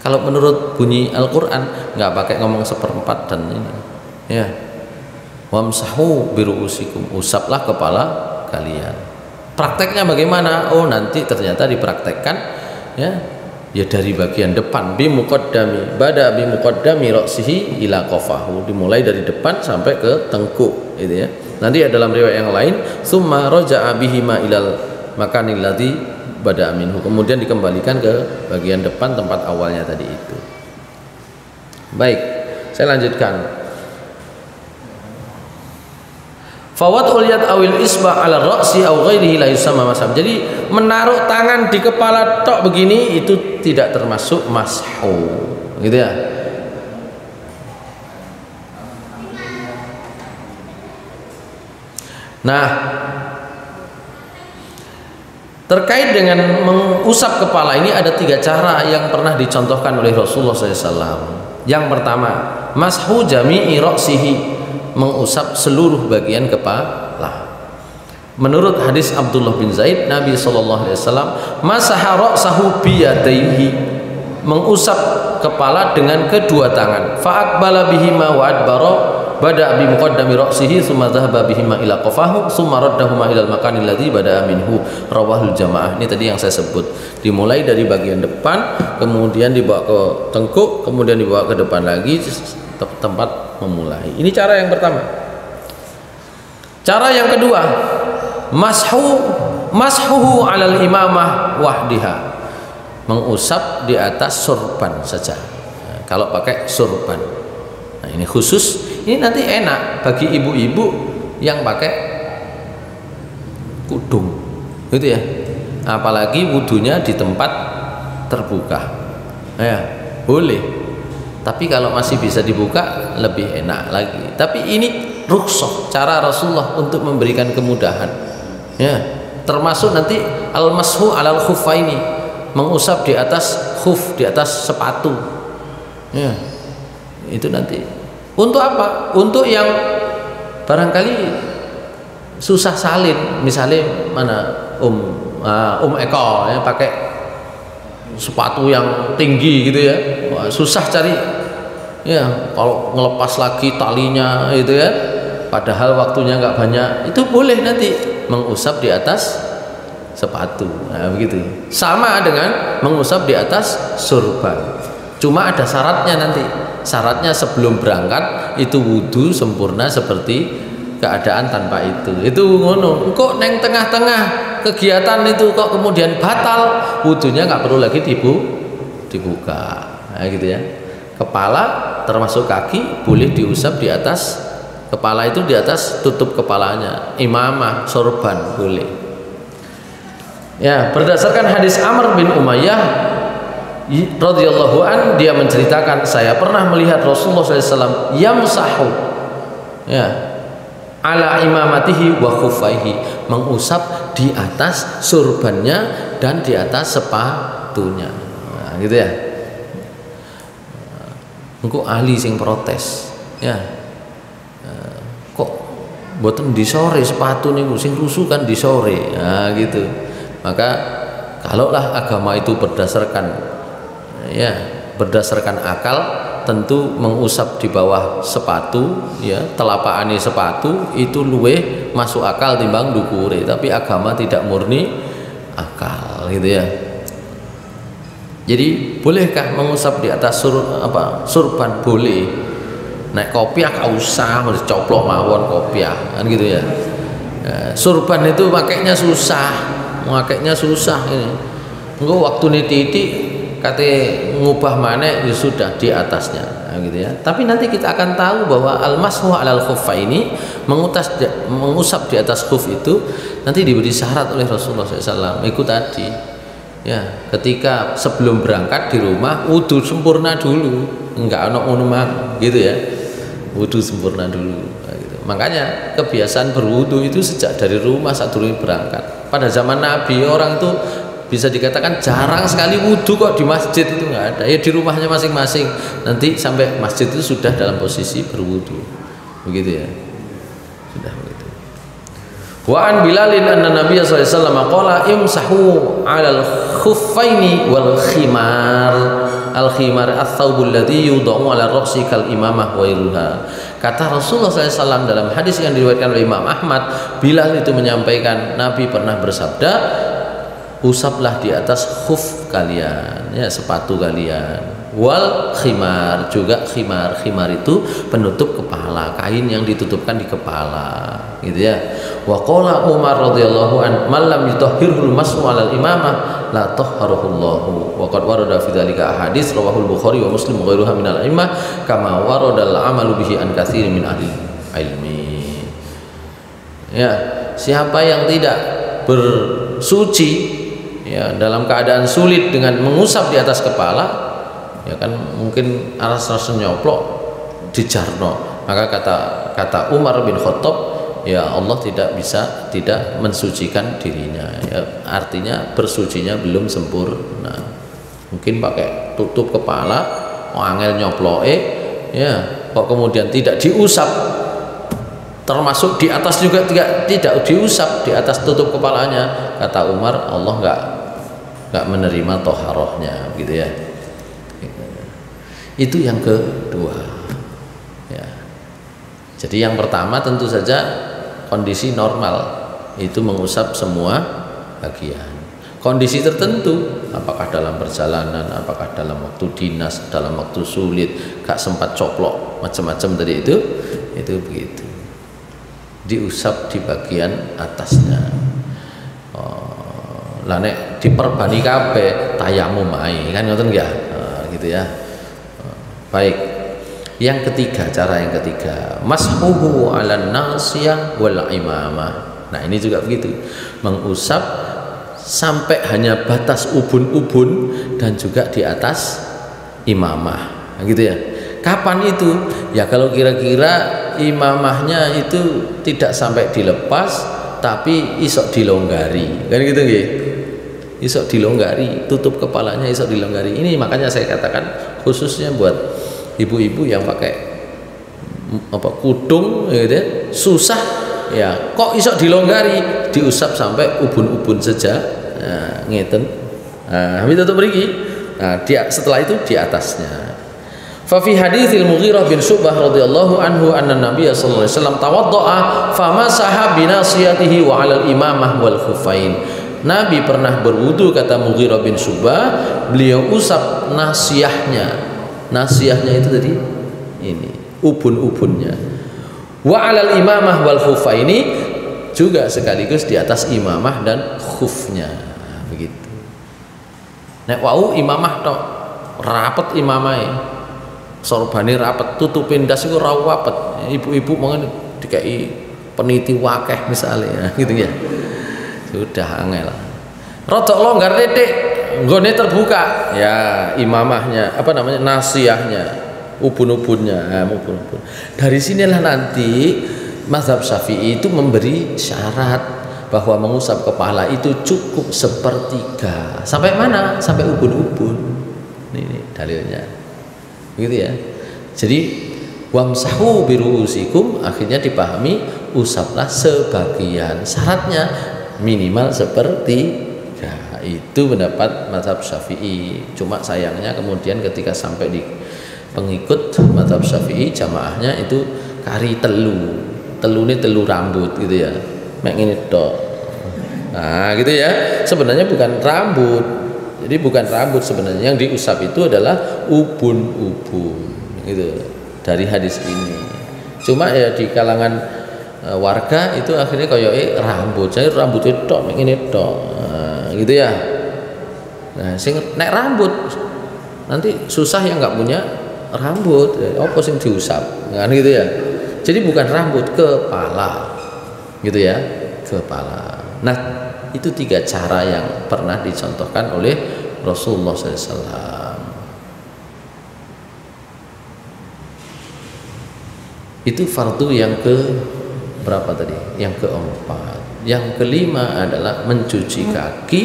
Kalau menurut bunyi Al-Qur'an nggak pakai ngomong seperempat dan ini. Ya. Wamsahu biru'usikum, usaplah kepala kalian. Prakteknya bagaimana? Oh, nanti ternyata dipraktekkan ya dari bagian depan, bi muqaddami bada bi muqaddami ra'sihi ila qafahu, dimulai dari depan sampai ke tengkuk, gitu ya. Nanti dalam riwayat yang lain summa raja'a bihima ilal makanil ladzi bada minhu, kemudian dikembalikan ke bagian depan tempat awalnya tadi itu. Baik, saya lanjutkan. Fawad'ul yad awil isba' ala ra'si aw ghairihi la yusamma masam. Jadi menaruh tangan di kepala tok begini itu tidak termasuk mashu, gitu ya. Nah, terkait dengan mengusap kepala ini ada 3 cara yang pernah dicontohkan oleh Rasulullah SAW. Yang pertama, mashu jami'i ra'sihi, mengusap seluruh bagian kepala. Menurut hadis Abdullah bin Zaid, Nabi SAW masaha ra'sahu biyadaihi, mengusap kepala dengan kedua tangan. Fa'aqbala bihima wa adbara bada bi muqaddami ra'sihi thumma dhahaba bihima ila qafahu thumma raddahuma ila al-makani alladhi bada'a minhu, rawahul jamaah. Ini tadi yang saya sebut, dimulai dari bagian depan, kemudian dibawa ke tengkuk, kemudian dibawa ke depan lagi tempat memulai. Ini cara yang pertama. Cara yang kedua, mashuhu alal imamah wahdiha, mengusap di atas surban saja. Nah, kalau pakai surban, nah ini khusus, ini nanti enak bagi ibu-ibu yang pakai kudung, gitu ya. Apalagi wudunya di tempat terbuka, ya boleh. Tapi kalau masih bisa dibuka lebih enak lagi. Tapi ini rukhsah cara Rasulullah untuk memberikan kemudahan. Ya, termasuk nanti al-mashu 'alal khuffaini, mengusap di atas khuf, di atas sepatu. Ya. Itu nanti. Untuk apa? Untuk yang barangkali susah salin, misalnya mana Eko ya, pakai sepatu yang tinggi gitu ya. Wah, susah cari ya, kalau ngelepas lagi talinya itu ya, padahal waktunya nggak banyak, itu boleh nanti mengusap di atas sepatu. Nah, begitu. Sama dengan mengusap di atas surban. Cuma ada syaratnya nanti. Syaratnya sebelum berangkat itu wudu sempurna seperti keadaan tanpa itu. Itu ngono. Kok neng tengah-tengah kegiatan itu kok kemudian batal, wudunya nggak perlu lagi dibuka. Nah, gitu ya. Kepala termasuk kaki boleh diusap di atas kepala, itu di atas tutup kepalanya. Imamah, sorban boleh. Ya, berdasarkan hadis Amr bin Umayyah radhiyallahu an, dia menceritakan, saya pernah melihat Rasulullah SAW yamsahu ya ala imamatihi wa khuffaihi, mengusap di atas surbannya dan di atas sepatunya. Nah, gitu ya. Engko ahli sing protes ya, kok mboten disore sepatu niku, sing rusuh kan disore. Nah, gitu. Maka kalaulah agama itu berdasarkan akal, tentu mengusap di bawah sepatu ya, telapak ani sepatu itu luweh masuk akal timbang dukure. Tapi agama tidak murni akal gitu ya. Jadi bolehkah mengusap di atas surban? Boleh. Nek kopiah gak usah, mesti coplok mawon kopiah kan gitu ya. Surban itu makainya susah ini. Engko waktune titik kate ngubah mana ya sudah di atasnya, nah, gitu ya. Tapi nanti kita akan tahu bahwa al-mashu 'alal khuffaini, mengusap di atas khuf itu nanti diberi syarat oleh Rasulullah SAW. Itu tadi ya, ketika sebelum berangkat di rumah wudu sempurna dulu, enggak ono ngono gitu ya, wudu sempurna dulu. Nah, gitu. Makanya kebiasaan berwudu itu sejak dari rumah saat dulu berangkat. Pada zaman Nabi orang itu bisa dikatakan jarang sekali wudu kok di masjid, itu nggak ada ya, di rumahnya masing-masing. Nanti sampai masjid itu sudah dalam posisi berwudu, begitu ya, sudah begitu. Wa an Bilalin anna Nabiy sallallahu alaihi wasallam qala imsahu 'alal khuffaini wal khimar. Al khimar ats-tsawbul ladzi yudau 'ala ra'si kal imamah wa iruha. Kata Rasulullah SAW dalam hadis yang diriwayatkan oleh Imam Ahmad, Bilal itu menyampaikan Nabi pernah bersabda, usaplah di atas khuf kalian ya, sepatu kalian, wal khimar, juga khimar itu penutup kepala, kain yang ditutupkan di kepala gitu ya. Wa qala Umar radhiyallahu an, man lam yutahhirul mas'u 'alal imamah la tahharuhullahu. Wa qad warada fi dzalika ahadits rawahul Bukhari wa Muslim wa ghairuha minal a'immah kama waradal amalu bihi an katsirin min ahli ilmi. Ya, siapa yang tidak bersuci ya, dalam keadaan sulit dengan mengusap di atas kepala, ya kan mungkin aras-aras nyoplok dijarno, maka kata Umar bin Khattab, ya Allah tidak mensucikan dirinya ya, artinya bersucinya belum sempurna. Mungkin pakai tutup kepala, angel nyoploke ya, kok kemudian tidak diusap, termasuk di atas juga tidak diusap di atas tutup kepalanya. Kata Umar, Allah nggak menerima toharohnya gitu ya. Itu yang kedua ya. Jadi yang pertama tentu saja kondisi normal itu mengusap semua bagian. Kondisi tertentu, apakah dalam perjalanan, apakah dalam waktu dinas, dalam waktu sulit, gak sempat coplok macam-macam tadi itu begitu, diusap di bagian atasnya. Lah nek diperbani kabeh tayamum ae kan ngoten ya, gitu ya. Baik. Yang ketiga, cara yang ketiga, mashuhu 'alan nasiyah wal imamah. Nah, ini juga begitu. Mengusap sampai hanya batas ubun-ubun dan juga di atas imamah. Nah, gitu ya. Kapan itu? Ya kalau kira-kira imamahnya itu tidak sampai dilepas tapi isok dilonggari, kan gitu nggih. Isok dilonggari, tutup kepalanya isok dilonggari. Ini makanya saya katakan khususnya buat ibu-ibu yang pakai kudung gitu ya, susah ya, kok isok dilonggari, diusap sampai ubun-ubun saja. Nah, ngeten. Nah, itu tutup mriki. Nah, setelah itu di atasnya. Fa fi haditsil Mughirah bin Syu'bah radhiyallahu anhu anna Nabiy sallallahu alaihi wasallam tawaddaa famasaha bi nasiyatihi wa 'alal imamah wal khuffain. Nabi pernah berwudu, kata Mughirah bin Syu'bah, beliau usap nasiyahnya. Nasiyahnya itu tadi ini, ubun-ubunnya. Wa 'alal imamah wal khuffaini, juga sekaligus di atas imamah dan khufnya. Begitu. Nek wau imamah tok rapet imamahe. Sorbane rapet, tutupin das iku ra rapet. Ibu-ibu mangan dikai peniti wakeh misalnya, gitu ya. Sudah angel. Rodok longgar titik, nggone terbuka. Ya, imamahnya, nasiyahnya, ubun-ubunnya, ubun-ubun. Dari sinilah nanti mazhab Syafi'i itu memberi syarat bahwa mengusap kepala itu cukup sepertiga. Sampai mana? Sampai ubun-ubun. Ini dalilnya. Gitu ya. Jadi wamsahu biruusikum, akhirnya dipahami usaplah sebagian. Syaratnya minimal sepertiga. Itu pendapat mazhab Syafi'i. Cuma sayangnya kemudian ketika sampai di pengikut mazhab Syafi'i, jamaahnya itu kari telu. Telune telu rambut gitu ya. Mek ngene tok. Nah, gitu ya. Sebenarnya bukan rambut. Jadi bukan rambut sebenarnya, yang diusap itu adalah ubun-ubun gitu dari hadis ini. Cuma ya di kalangan warga itu akhirnya koyoke rambut. Saya rambut itu tok ngene tok. Nah, gitu ya. Nah, sing nek rambut nanti susah yang nggak punya rambut. Apa sing diusap? Kan gitu ya. Jadi bukan rambut, kepala. Gitu ya, kepala. Nah, itu 3 cara yang pernah dicontohkan oleh Rasulullah SAW. Itu fardu yang ke berapa tadi? Yang keempat. Yang kelima adalah mencuci kaki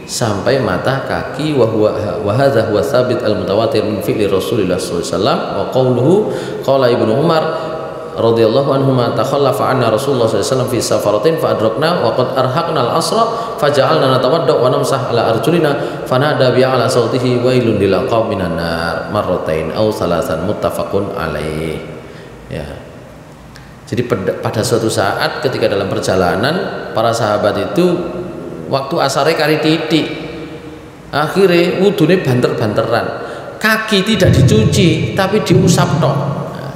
sampai mata kaki. Wa hadza huwa tsabit al-mutawatir min fi'li Rasulillah SAW. Wa qawluhu qala Ibnu Umar radhiyallahu anhu ma takhallafa anna Rasulullah sallallahu alaihi wasallam fi safaratin fa adrakna wa qad arhaqna al-asra faja'alna natawadda wa namsah ala arjulina fanada bi ala sautihi wailun lil aqab minan nar marratain aw salasan muttafaqun alaih. Ya. Jadi pada suatu saat ketika dalam perjalanan para sahabat itu waktu asare kari titik, akhirnya wudune banter-banteran, kaki tidak dicuci tapi diusap tok.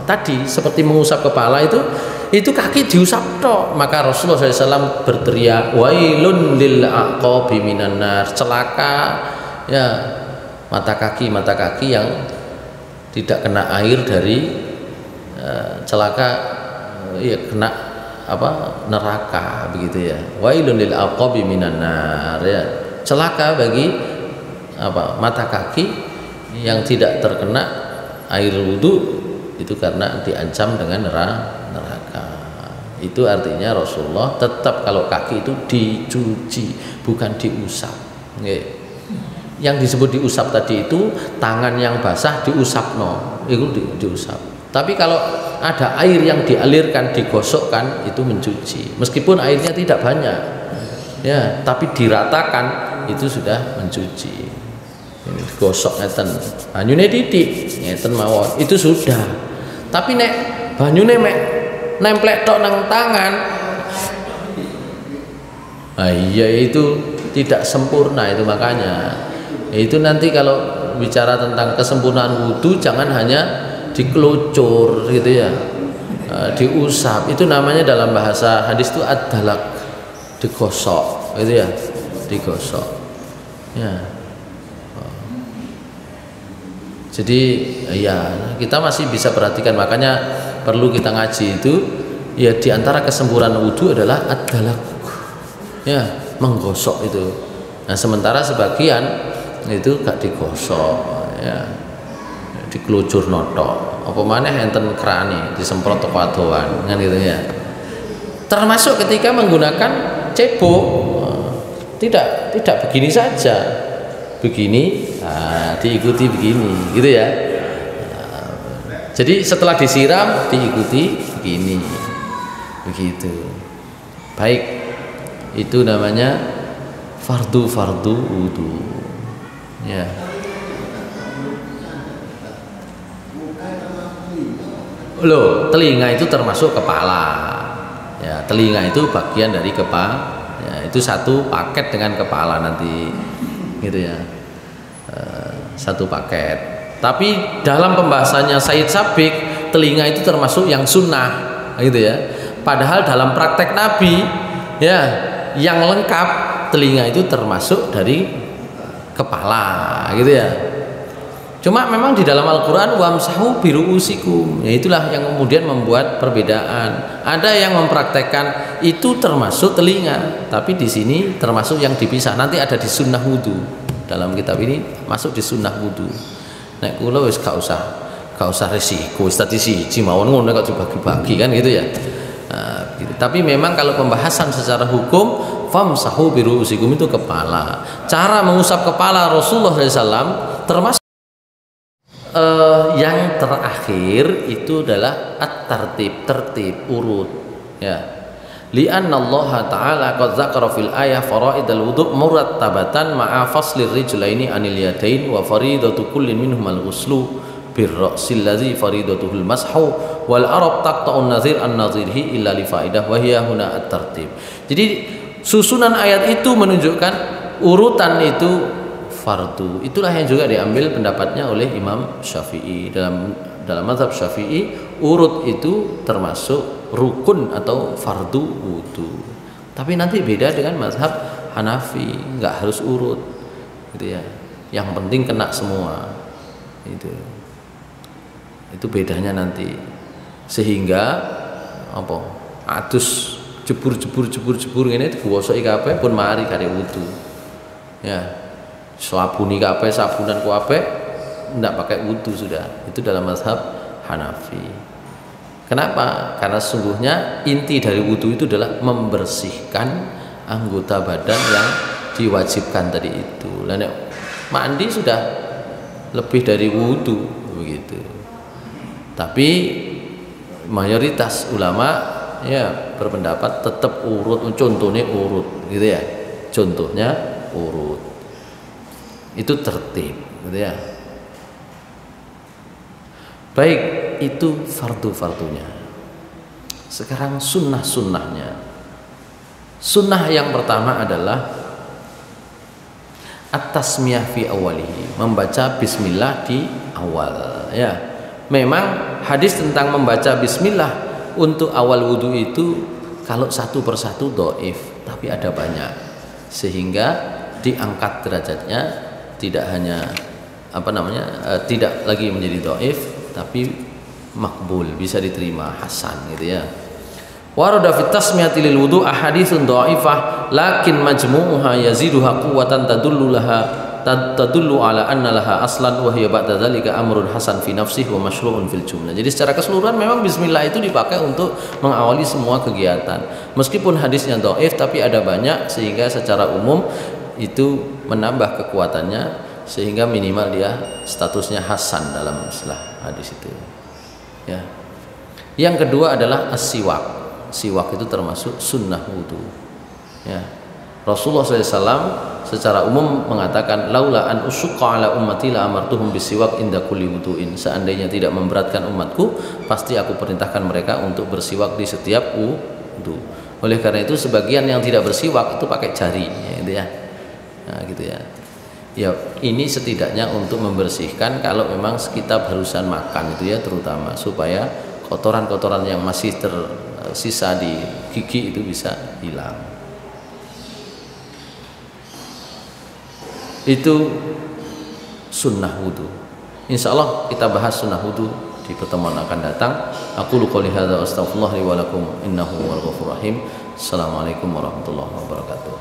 Tadi seperti mengusap kepala itu kaki diusap tok. Maka Rasulullah SAW berteriak, wailun lil aqabi minan nar, celaka ya mata kaki yang tidak kena air dari celaka ya kena neraka begitu ya. Wailun lil aqabi minan nar, ya celaka bagi mata kaki yang tidak terkena air wudu, itu karena diancam dengan neraka. Itu artinya Rasulullah tetap kalau kaki itu dicuci, bukan diusap. Yang disebut diusap tadi itu tangan yang basah diusap, itu diusap. Tapi kalau ada air yang dialirkan, digosokkan, itu mencuci. Meskipun airnya tidak banyak, ya, tapi diratakan itu sudah mencuci. Ini gosok ngeten, banyune titik ngeten mawon, itu sudah. Tapi nek banyune mek nemplek tok nang tangan, iya itu tidak sempurna. Itu makanya itu nanti kalau bicara tentang kesempurnaan wudu jangan hanya dikelucur gitu ya, diusap. Itu namanya dalam bahasa hadis itu ad-dalak, digosok gitu ya, digosok ya. Jadi ya kita masih bisa perhatikan, makanya perlu kita ngaji itu ya, diantara kesempurnaan wudu adalah ad-dalak, ya, menggosok itu. Nah sementara sebagian itu gak digosok, ya, dikelucur noto apa maneh enten kerane disemprot teko adoan kan gitu ya. Termasuk ketika menggunakan cebok, tidak begini saja, begini, nah, diikuti begini gitu ya. Jadi setelah disiram diikuti begini, begitu. Baik, itu namanya fardu wudu. Ya. Loh, telinga itu termasuk kepala. Ya, telinga itu bagian dari kepala. Ya, itu satu paket dengan kepala nanti, gitu ya. Satu paket. Tapi dalam pembahasannya Said Sabiq, telinga itu termasuk yang sunnah, gitu ya. Padahal dalam praktek Nabi, ya, yang lengkap telinga itu termasuk dari kepala, gitu ya. Cuma memang di dalam Al-Quran wamsahu biruusikum, ya itulah yang kemudian membuat perbedaan. Ada yang mempraktekkan itu termasuk telinga, tapi di sini termasuk yang dipisah. Nanti ada di sunnah wudu. Dalam kitab ini masuk di sunnah wudu. Nek kula wis gak usah resiko statisi mawon ngono kok dibagi-bagi kan gitu ya. Nah, gitu. Tapi memang kalau pembahasan secara hukum famsahu biruusikum itu kepala. Cara mengusap kepala Rasulullah SAW termasuk yang terakhir itu adalah tertib urut ya. Li'anna Allah Ta'ala qad dzakara fil ayah faraidal wudu' murattabatan ma'a faslir rijlaini anil yadain wa faridatu kullin minhum al-ghuslu birra'sil ladzi faridatuhul mashu wal arab taqta'un nadhir an nadhirhi illa li faidah wa hiya huna at-tartib. Jadi susunan ayat itu menunjukkan urutan itu fardu. Itulah yang juga diambil pendapatnya oleh Imam Syafi'i. Dalam mazhab Syafi'i urut itu termasuk rukun atau fardu wudu. Tapi nanti beda dengan mazhab Hanafi, nggak harus urut, gitu ya. Yang penting kena semua. Itu bedanya nanti. Sehingga apa? Adus jebur ini dibuwosoki kabeh pun mari kare wudu. Ya. Sabuni kabeh, sabunan kabeh ndak pakai wudu sudah. Itu dalam mazhab Hanafi. Kenapa? Karena sungguhnya inti dari wudu itu adalah membersihkan anggota badan yang diwajibkan tadi itu. Lalu mandi sudah lebih dari wudu begitu. Tapi mayoritas ulama ya berpendapat tetap urut, contohnya urut gitu ya. Contohnya urut. Itu tertib gitu ya. Baik, itu fardu-fardunya. Sekarang sunnah-sunnahnya. Sunnah yang pertama adalah at-tasmiyah fi awalihi, membaca bismillah di awal ya. Memang hadis tentang membaca bismillah untuk awal wudu itu kalau satu persatu dhaif, tapi ada banyak. Sehingga diangkat derajatnya, tidak hanya tidak lagi menjadi dhaif, tapi makbul, bisa diterima, hasan gitu ya. Warada fi tasmiyati lil wudu ahaditsun dhaifah lakin majmu'uha yaziduha quwwatan tadullu ala anna laha aslan wa hiya ba'da dzalika amrun hasan fi nafsihi wa masyru'un fil jumlah. Jadi secara keseluruhan memang bismillah itu dipakai untuk mengawali semua kegiatan. Meskipun hadisnya dhaif tapi ada banyak sehingga secara umum itu menambah kekuatannya sehingga minimal dia statusnya hasan dalam istilah hadis itu ya. Yang kedua adalah as-siwak. Siwak itu termasuk sunnah wudu ya. Rasulullah SAW secara umum mengatakan laula an usyqa ala ummati la amartuhum bisiwak inda kulli wudu'in. Seandainya tidak memberatkan umatku pasti aku perintahkan mereka untuk bersiwak di setiap wudu. Oleh karena itu sebagian yang tidak bersiwak itu pakai jari ya, gitu ya. Nah, gitu ya. Ya, ini setidaknya untuk membersihkan kalau memang kita barusan makan itu ya, terutama supaya kotoran-kotoran yang masih tersisa di gigi itu bisa hilang. Itu sunnah wudu. Insya Allah kita bahas sunnah wudu di pertemuan akan datang. Aqulu qouli hadza astaghfirullah li wa lakum innahu huwal ghafurur rahim. Assalamualaikum warahmatullahi wabarakatuh.